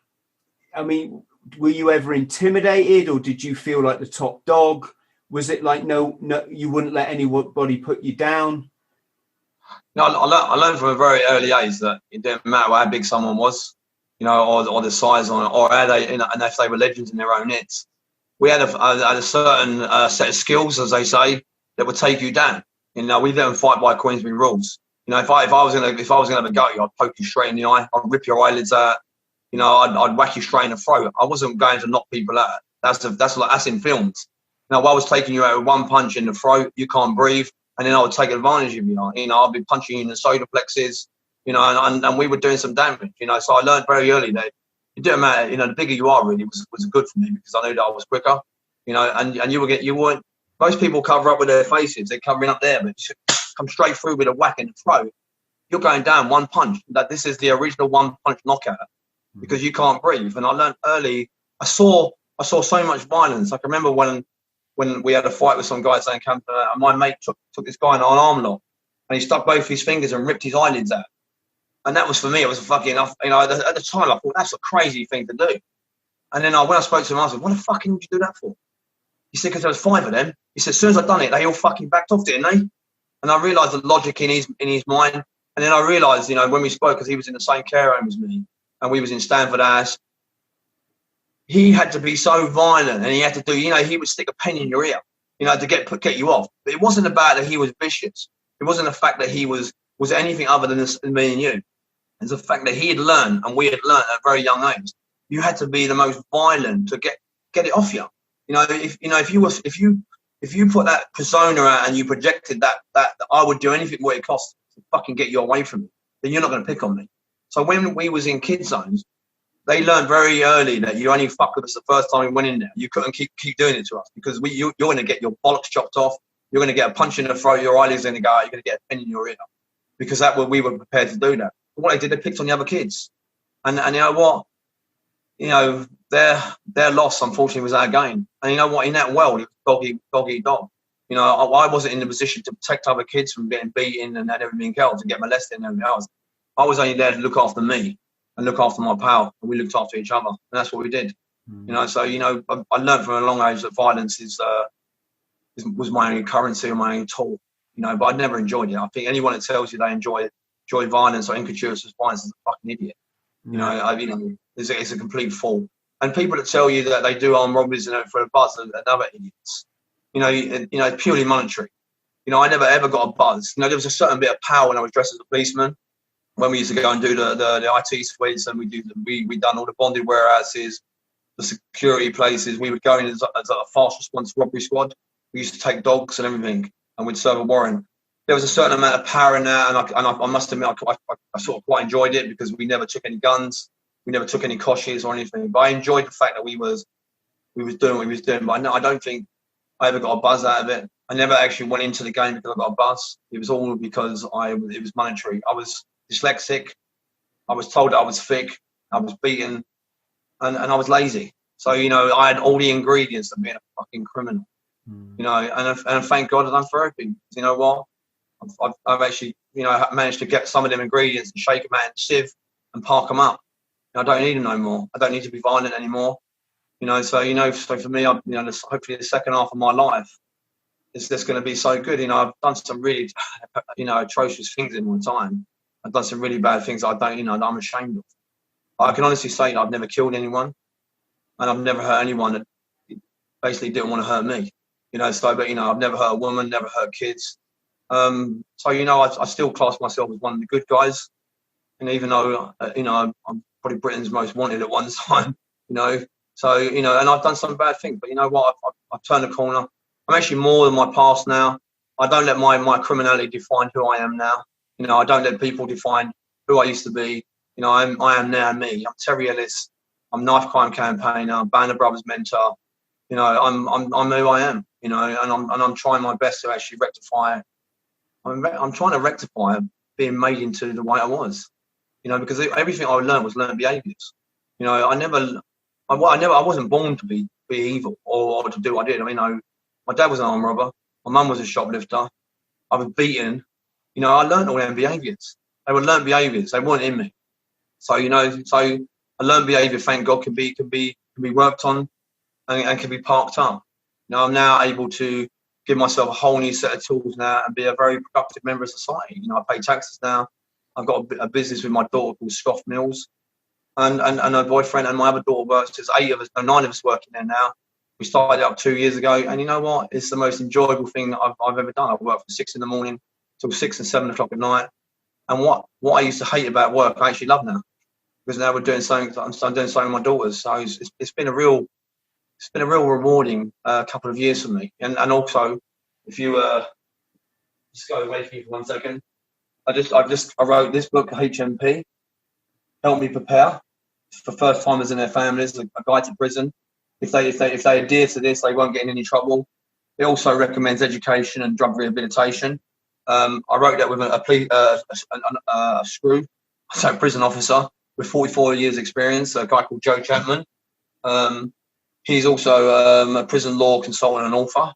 I mean, were you ever intimidated, or did you feel like the top dog? Was it like no, you wouldn't let anybody put you down? No, I learned from a very early age that it didn't matter how big someone was, or the size on it, or how they, and if they were legends in their own hits. We had a certain set of skills, as they say, that would take you down. We didn't fight by Queensberry rules. If I was gonna have a go at you, I'd poke you straight in the eye. I'd rip your eyelids out. I'd whack you straight in the throat. I wasn't going to knock people out. That's in films. I was taking you out with one punch in the throat, you can't breathe, and then I would take advantage of you. I'd be punching you in the solar plexus, and we were doing some damage. So I learned very early that it didn't matter. The bigger you are, really was good for me, because I knew that I was quicker. And you weren't. Most people cover up with their faces; they're covering up there, but you come straight through with a whack in the throat. You're going down one punch. That this is the original one punch knockout, because you can't breathe. And I learned early. I saw so much violence. I can remember when we had a fight with some guys in Camden, and my mate took this guy in an arm lock, and he stuck both his fingers and ripped his eyelids out. And that was, for me, it was fucking enough. At the time, I thought, that's a crazy thing to do. And then when I spoke to him, I said, what the fuck did you do that for? He said, because there was 5 of them. He said, as soon as I'd done it, they all fucking backed off, didn't they? And I realised the logic in his mind. And then I realised, when we spoke, because he was in the same care home as me, and we was in Stanford House, he had to be so violent, and he had to do, he would stick a pen in your ear, to get you off. But it wasn't about that he was vicious. It wasn't the fact that he was anything other than me and you. It's the fact that he had learned, and we had learned at a very young age. You had to be the most violent to get it off you. If you put that persona out and you projected that I would do anything what it costs to fucking get you away from me, then you're not going to pick on me. So when we was in kid zones, they learned very early that you only fuck with us the first time we went in there. You couldn't keep doing it to us, because you're going to get your bollocks chopped off. You're going to get a punch in the throat. Your eyelids going to go out. You're going to get a pin in your ear, because we were prepared to do that. But what they did, they picked on the other kids, and you know what? Their loss, unfortunately, was our gain. And you know what? In that world, it was dog eat dog. I wasn't in the position to protect other kids from getting beaten and everything else, and get molested and everything else. I was only there to look after me and look after my pal, and we looked after each other, and that's what we did. So I learned from a long age that violence was my only currency or my only tool. But I never enjoyed it. I think anyone that tells you they enjoy violence or ingratuitous violence is a fucking idiot. It's a complete fool. And people that tell you that they do armed robberies for a buzz are another idiots. Purely monetary. I never ever got a buzz. There was a certain bit of power when I was dressed as a policeman. When we used to go and do the IT suites, and we done all the bonded warehouses, the security places, we would go in as a fast response robbery squad. We used to take dogs and everything, and we'd serve a warrant. There was a certain amount of power in that, and I must admit, I sort of quite enjoyed it because we never took any guns, we never took any koshes or anything. But I enjoyed the fact that we was doing what we was doing. But I don't think I ever got a buzz out of it. I never actually went into the game because I got a buzz. It was all because it was monetary. I was dyslexic. I was told that I was thick. I was beaten, and I was lazy. So, you know, I had all the ingredients of being a fucking criminal. You know, and thank God I've done therapy. You know what? I've actually, you know, managed to get some of them ingredients and shake them out in a sieve and park them up. I don't need them no more. I don't need to be violent anymore. You know, so for me, hopefully the second half of my life is just going to be so good. You know, I've done some really, you know, atrocious things in my time. I've done some really bad things that I'm ashamed of. I can honestly say that I've never killed anyone, and I've never hurt anyone that basically didn't want to hurt me. You know, so, but, you know, I've never hurt a woman, never hurt kids. So, you know, I still class myself as one of the good guys. And even though, you know, I'm probably Britain's most wanted at one time, you know. So, you know, and I've done some bad things, but you know what? I've turned the corner. I'm actually more than my past now. I don't let my criminality define who I am now. You know, I don't let people define who I used to be. You know, I am now me. I'm Terry Ellis. I'm knife crime campaigner. I'm Band of Brothers mentor. You know, I'm who I am. You know, and I'm trying my best to actually rectify. I'm trying to rectify being made into the way I was. You know, because everything I learned was learned behaviours. You know, I wasn't born to be evil or to do what I did. I mean, my dad was an armed robber. My mum was a shoplifter. I was beaten. You know, I learned all them behaviours. They were learned behaviours. They weren't in me. So, you know, a learned behaviour, thank God, can be worked on and can be parked up. You know, I'm now able to give myself a whole new set of tools now and be a very productive member of society. You know, I pay taxes now. I've got a business with my daughter called Scoff Mills, and her boyfriend and my other daughter works. There's 9 of us working there now. We started it up 2 years ago, and you know what? It's the most enjoyable thing that I've ever done. I work from 6 in the morning till 6 and 7 o'clock at night. And what I used to hate about work, I actually love now, because now we're doing something. I'm doing something with my daughters. So it's been a real rewarding couple of years for me. And also, if you just go away from me for 1 second, I wrote this book, HMP, Help Me Prepare, for first timers in their families, a guide to prison. If they adhere to this, they won't get in any trouble. It also recommends education and drug rehabilitation. I wrote that with a prison officer with 44 years experience, a guy called Joe Chapman. He's also a prison law consultant and author.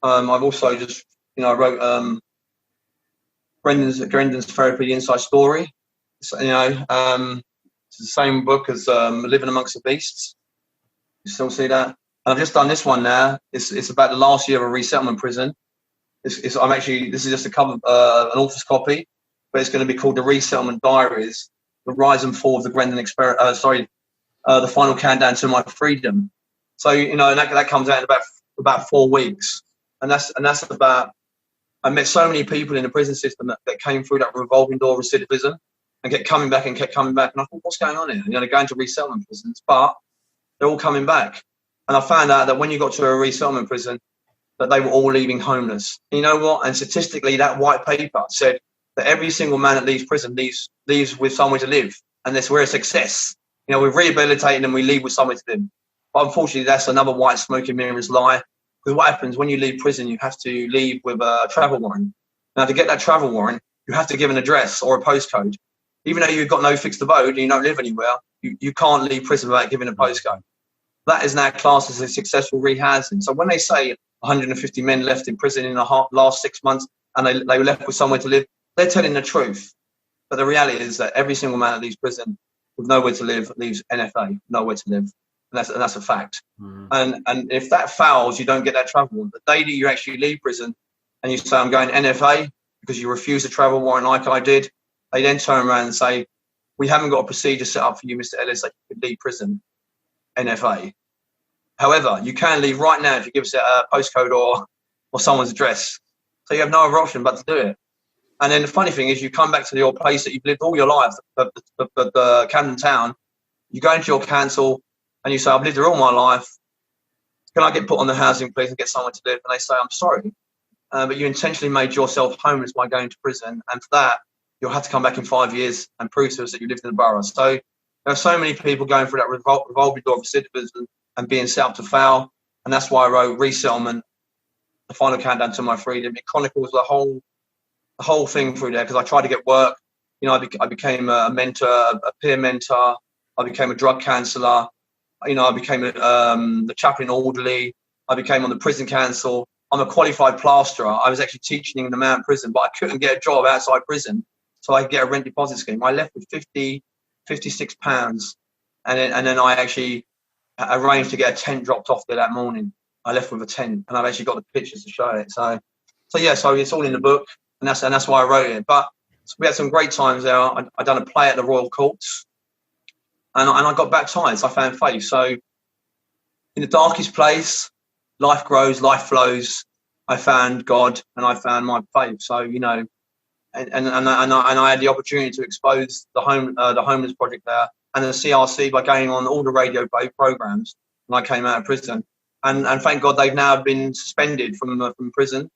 I've also just, you know, I wrote Brendan's Therapy, The Inside Story. So, you know, it's the same book as Living Amongst the Beasts. You still see that? And I've just done this one now. It's about the last year of a resettlement prison. This is just a cover, an author's copy, but it's going to be called The Resettlement Diaries: The Rise and Fall of the Brendan Experiment. The Final Countdown to My Freedom. So, you know, and that comes out in about 4 weeks, and that's about. I met so many people in the prison system that came through that revolving door of recidivism and kept coming back, and I thought, what's going on here? You know, they're going to resettlement prisons, but they're all coming back. And I found out that when you got to a resettlement prison, that they were all leaving homeless. You know what? And statistically, that white paper said that every single man that leaves prison leaves with somewhere to live, and we're a success. You know, we've rehabilitated them, we leave with somewhere to live. But unfortunately, that's another white smoke and mirrors lie. Because what happens when you leave prison, you have to leave with a travel warrant. Now, to get that travel warrant, you have to give an address or a postcode. Even though you've got no fixed abode and you don't live anywhere, you can't leave prison without giving a postcode. That is now classed as a successful rehousing. So when they say 150 men left in prison in the last 6 months and they were left with somewhere to live, they're telling the truth. But the reality is that every single man that leaves prison with nowhere to live leaves NFA, nowhere to live. And that's a fact. And if that fails, you don't get that travel warrant. The day that you actually leave prison and you say, I'm going NFA, because you refuse a travel warrant like I did, they then turn around and say, we haven't got a procedure set up for you, Mr. Ellis, that you could leave prison, NFA. However, you can leave right now if you give us a postcode or someone's address. So you have no other option but to do it. And then the funny thing is, you come back to your place that you've lived all your life, the Camden town, you go into your council and you say, I've lived here all my life. can I get put on the housing, please, and get somewhere to live? And they say, I'm sorry, but you intentionally made yourself homeless by going to prison. And for that, you'll have to come back in 5 years and prove to us that you lived in the borough. So there are so many people going through that revolving door of recidivism and being set up to fail. And that's why I wrote Resettlement, the final countdown to my freedom. It chronicles the whole thing through there, because I tried to get work. You know, I became a mentor, a peer mentor. I became a drug counsellor. You know, I became the chaplain orderly. I became on the prison council. I'm a qualified plasterer. I was actually teaching in the Mount prison, but I couldn't get a job outside prison, so I could get a rent deposit scheme. I left with 56 pounds, and then I actually arranged to get a tent dropped off there that morning. I left with a tent, and I've actually got the pictures to show it. So it's all in the book, and that's why I wrote it. But we had some great times there. I done a play at the Royal Courts, and I got baptized. I found faith. So in the darkest place, life grows, life flows. I found God, and I found my faith. So, you know, and I had the opportunity to expose the homeless project there and the CRC by going on all the radio programs when I came out of prison. And thank God they've now been suspended from prison,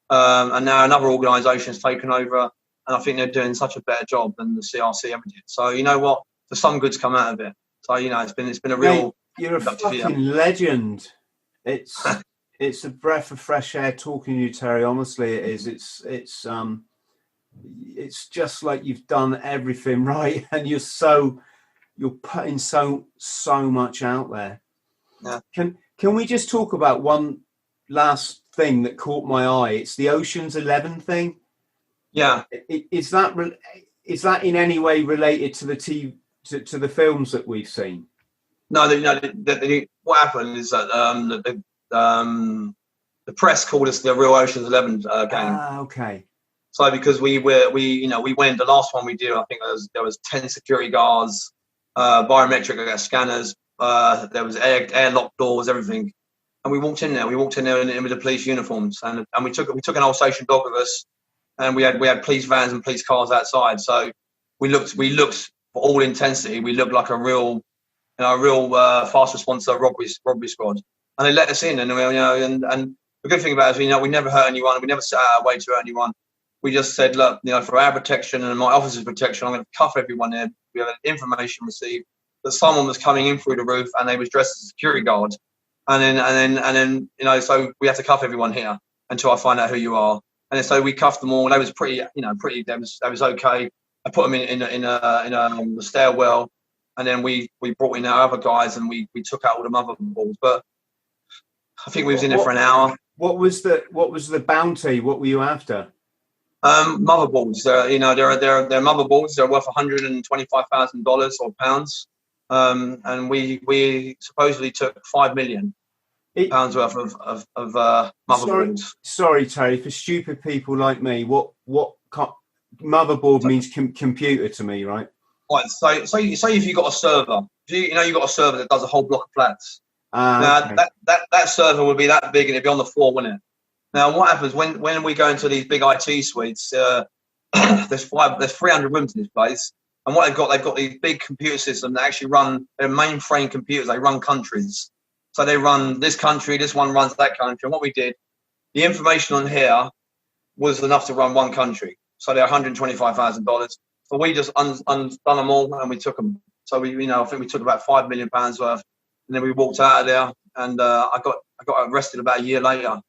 and now another organisation has taken over, and I think they're doing such a better job than the CRC ever did. So you know what, there's some good's come out of it. So you know, it's been a real. Mate, you're a fucking legend. It's a breath of fresh air talking to you, Terry. Honestly, it is. It's just like you've done everything right, and you're putting so much out there. Yeah. Can we just talk about one last thing that caught my eye? It's the Ocean's 11 thing. Yeah. Is that in any way related to the films that we've seen? No. What happened is that the press called us the real Ocean's 11 game. Ah, okay. So because we went, the last one we did, I think there was 10 security guards, biometric scanners. There was airlock doors, everything, and we walked in there. with the police uniforms, and we took an Alsatian dog with us, and we had police vans and police cars outside. So we looked for all intensity. We looked like a real fast response robbery squad, and they let us in. And and the good thing about it is, we never hurt anyone. We never set out our way to hurt anyone. We just said, look, for our protection and my officer's protection, I'm going to cuff everyone in. We have information received that someone was coming in through the roof and they was dressed as a security guard, and then so we have to cuff everyone here until I find out who you are. And so we cuffed them all. They was pretty. That was okay. I put them in a stairwell, and then we brought in our other guys, and we took out all the motherboards. But I think we was in there for an hour. What was the bounty? What were you after? Motherboards. They're motherboards. They're worth $125,000 or pounds. And we supposedly took £5 million worth of motherboards. Sorry, Terry, for stupid people like me, what motherboard means computer to me, right? Right. So if you got a server, you got a server that does a whole block of flats. Now okay. that server would be that big and it'd be on the floor, wouldn't it? Now what happens when we go into these big IT suites? There's 300 rooms in this place. And what they've got these big computer systems that actually run, they're mainframe computers. They run countries. So they run this country, this one runs that country. And what we did, the information on here was enough to run one country. So they're $125,000. So we just undone them all and we took them. So I think we took about £5 million worth. And then we walked out of there, and I got arrested about a year later.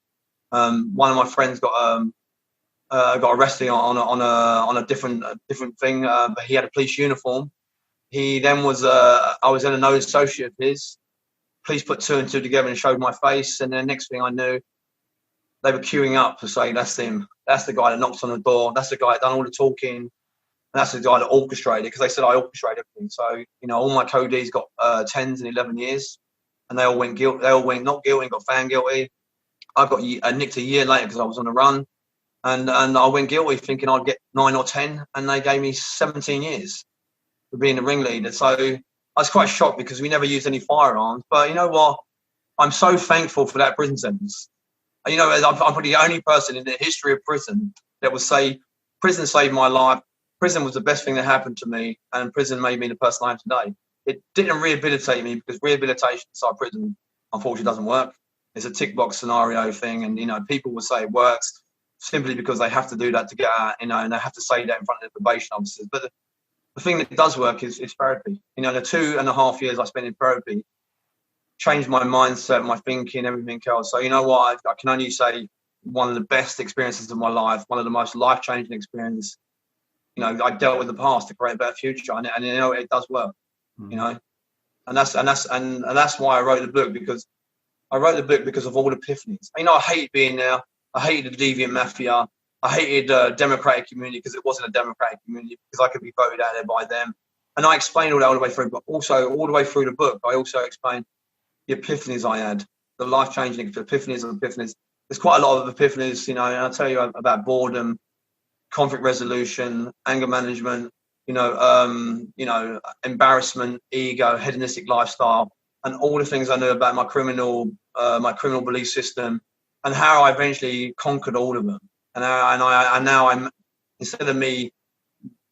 One of my friends got arrested on a different thing, but he had a police uniform. He then I was in a known associate of his. Police put two and two together and showed my face, and then next thing I knew, they were queuing up to say, that's him. That's the guy that knocked on the door. That's the guy that done all the talking. And that's the guy that orchestrated, because they said I orchestrated everything. So, all my codees got 10s and 11 years, and they all went not guilty and got found guilty. I got nicked a year later because I was on the run. And I went guilty thinking I'd get 9 or 10, and they gave me 17 years for being the ringleader. So I was quite shocked because we never used any firearms. But you know what? I'm so thankful for that prison sentence. I'm probably the only person in the history of prison that would say, prison saved my life. Prison was the best thing that happened to me, and prison made me the person I am today. It didn't rehabilitate me, because rehabilitation inside prison, unfortunately, doesn't work. It's a tick box scenario thing, and people will say it works simply because they have to do that to get out, and they have to say that in front of the probation officers. But the thing that does work is therapy. The 2.5 years I spent in therapy changed my mindset, my thinking, everything else. So you know what? I can only say one of the best experiences of my life, one of the most life-changing experiences. I dealt with the past to create a better future, and it does work. And that's why I wrote the book, because I wrote the book because of all the epiphanies. I hated being there. I hated the deviant mafia. I hated the democratic community because it wasn't a democratic community, because I could be voted out there by them. And I explained all that all the way through, but also all the way through the book, I also explained the epiphanies I had, the life-changing epiphanies of epiphanies. There's quite a lot of epiphanies, and I'll tell you about boredom, conflict resolution, anger management, embarrassment, ego, hedonistic lifestyle, and all the things I knew about my criminal belief system, and how I eventually conquered all of them. And now I'm, instead of me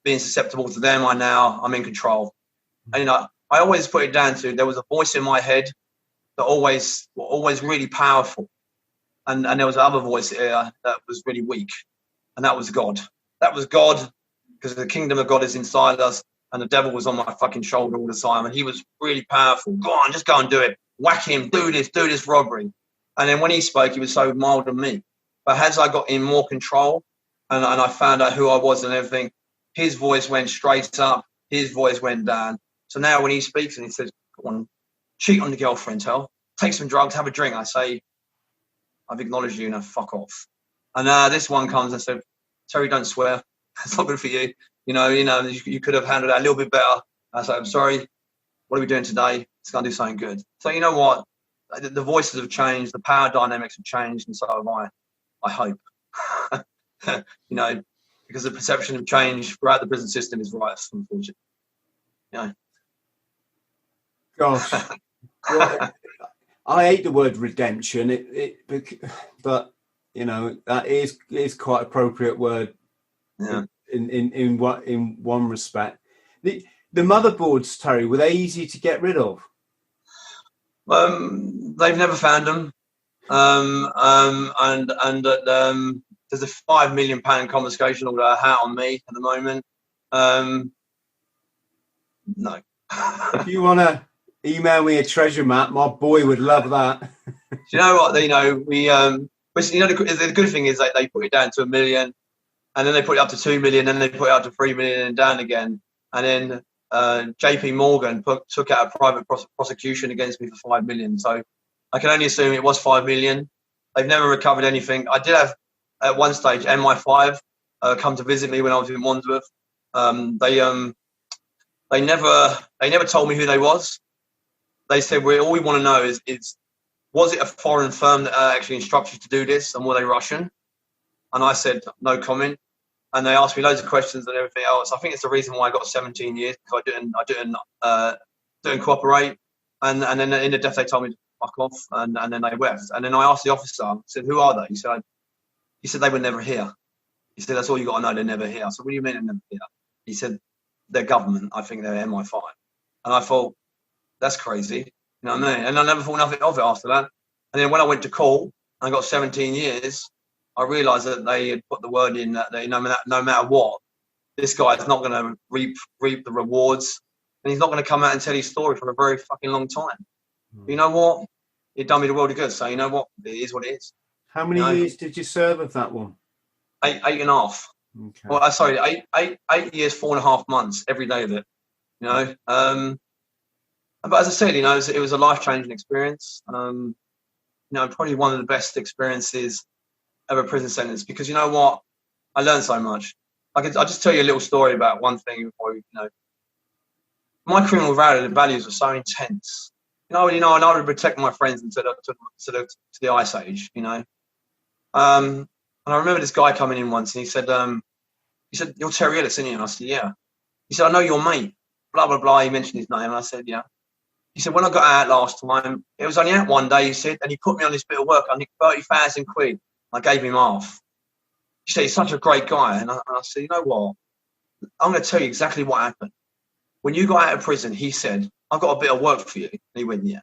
being susceptible to them, I'm in control. And I always put it down to, there was a voice in my head that always really powerful, and there was another voice here that was really weak, and that was God. That was God, because the kingdom of God is inside us, and the devil was on my fucking shoulder all the time, and he was really powerful. Go on, just go and do it. Whack him, do this robbery. And then when he spoke, he was so mild on me. But as I got in more control, and I found out who I was and everything, his voice went straight up, his voice went down. So now when he speaks and he says, go on, cheat on the girlfriend, take some drugs, have a drink, I say, I've acknowledged you, now fuck off. And this one comes and said, Terry, don't swear. It's not good for you. You could have handled that a little bit better. I said, I'm sorry. What are we doing today? It's going to do something good. So you know what? The voices have changed. The power dynamics have changed. And so have I hope. Because the perception of change throughout the prison system is rife, unfortunately. Gosh. Well, I hate the word redemption. But that is quite an appropriate word. Yeah. In one respect, the motherboards, Terry, were they easy to get rid of? They've never found them. There's a £5 million confiscation order out on me at the moment. No. If you want to email me a treasure map, my boy would love that. Do you know what? The good thing is that they put it down to 1 million, and then they put it up to 2 million, and then they put it up to 3 million and down again. And then JP Morgan took out a private prosecution against me for 5 million. So I can only assume it was 5 million. They've never recovered anything. I did have at one stage MI5 come to visit me when I was in Wandsworth. They never told me who they was. They said, all we want to know is was it a foreign firm that actually instructed you to do this, and were they Russian? And I said, no comment. And they asked me loads of questions and everything else. I think it's the reason why I got 17 years, because I didn't cooperate. And then in the death they told me to fuck off, and then they left. And then I asked the officer, I said, who are they? He said they were never here. He said, that's all you got to know, they're never here. I said, what do you mean they're never here? He said, they're government. I think they're MI5. And I thought, that's crazy. You know what I mean? And I never thought nothing of it after that. And then when I went to court and I got 17 years, I realised that they had put the word in that no matter what, this guy is not going to reap the rewards, and he's not going to come out and tell his story for a very fucking long time. But you know what? It done me the world of good. So you know what? It is what it is. How many years did you serve of that one? 8.5. Okay. Well, sorry, 8 years, 4.5 months, every day of it. But as I said, it was a life-changing experience. Probably one of the best experiences of a prison sentence, because you know what? I learned so much. I'll just tell you a little story about one thing before my criminal values were so intense. And I would protect my friends to the ice age, And I remember this guy coming in once, and he said, you're Terry Ellis, isn't you? And I said, yeah. He said, I know your mate, blah, blah, blah. He mentioned his name, and I said, yeah. He said, when I got out last time, it was only out one day, he said, and he put me on this bit of work. I nicked 30,000 quid. I gave him half. He said, he's such a great guy. And I said, you know what? I'm going to tell you exactly what happened. When you got out of prison, he said, I've got a bit of work for you. And he went, yeah.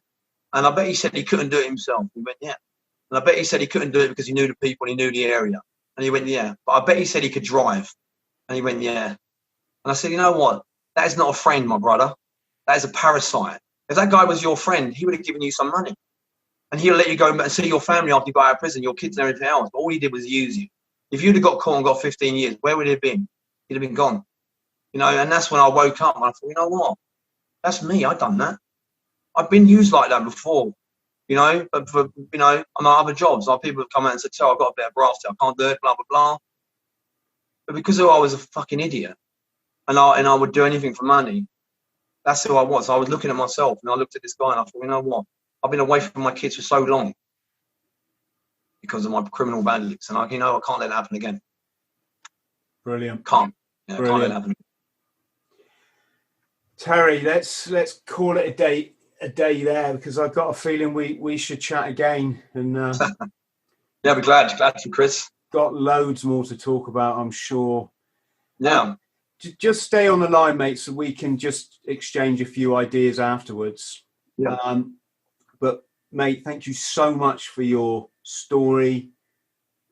And I bet he said he couldn't do it himself. He went, yeah. And I bet he said he couldn't do it because he knew the people and he knew the area. And he went, yeah. But I bet he said he could drive. And he went, yeah. And I said, you know what? That is not a friend, my brother. That is a parasite. If that guy was your friend, he would have given you some money. And he'll let you go and see your family after you got out of prison, your kids and everything else. But all he did was use you. If you'd have got caught and got 15 years, where would he have been? He'd have been gone. You know, and that's when I woke up and I thought, you know what? That's me. I've done that. I've been used like that before. You know, but for, you know, on my other jobs, like people have come out and said, "So I've got a bit of brass, I can't do it, blah blah blah." But because I was a fucking idiot, and I would do anything for money, that's who I was. I was looking at myself, and I looked at this guy, and I thought, you know what? I've been away from my kids for so long because of my criminal bad licks, and I can't let it happen again. Brilliant. Can't. Yeah, Brilliant. Can't let it happen. Terry, let's call it a day there, because I've got a feeling we should chat again. And yeah, I'd be glad to, Chris. Got loads more to talk about, I'm sure. Yeah. Just stay on the line, mate, so we can just exchange a few ideas afterwards. Yeah. But mate, thank you so much for your story,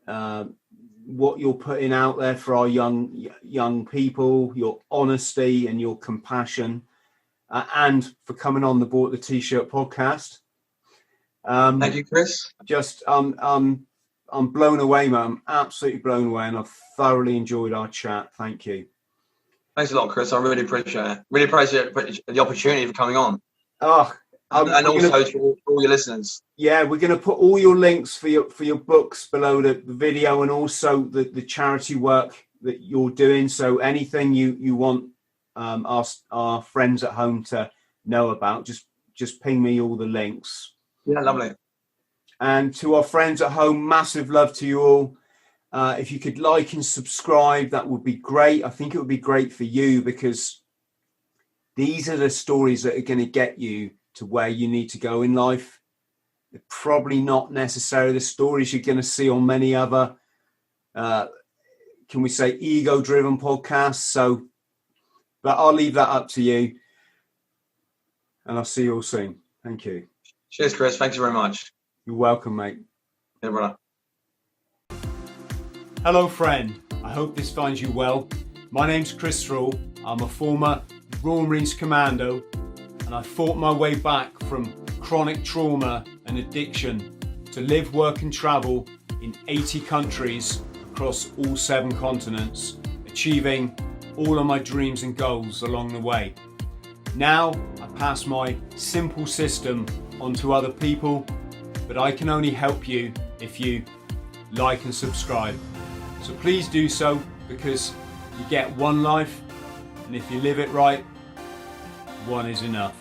what you're putting out there for our young people, your honesty and your compassion, and for coming on the T-shirt podcast. Thank you, Chris. Just I'm blown away, man. I'm absolutely blown away, and I've thoroughly enjoyed our chat. Thank you. Thanks a lot, Chris. I really appreciate it. Really appreciate the opportunity for coming on. Oh, and also to all your listeners. Yeah, we're going to put all your links for your books below the video, and also the charity work that you're doing. So anything you want our friends at home to know about, just ping me all the links. Yeah, lovely. And to our friends at home, massive love to you all. If you could like and subscribe, that would be great. I think it would be great for you, because these are the stories that are going to get you to where you need to go in life. They're probably not necessarily the stories you're going to see on many other, can we say, ego-driven podcasts. So, but I'll leave that up to you. And I'll see you all soon. Thank you. Cheers, Chris. Thanks very much. You're welcome, mate. Yeah, brother. Hello, friend. I hope this finds you well. My name's Chris THRALL. I'm a former Royal Marines Commando, and I fought my way back from chronic trauma and addiction to live, work and travel in 80 countries across all 7 continents, achieving all of my dreams and goals along the way. Now I pass my simple system on to other people, but I can only help you if you like and subscribe. So please do so, because you get one life, and if you live it right, one is enough.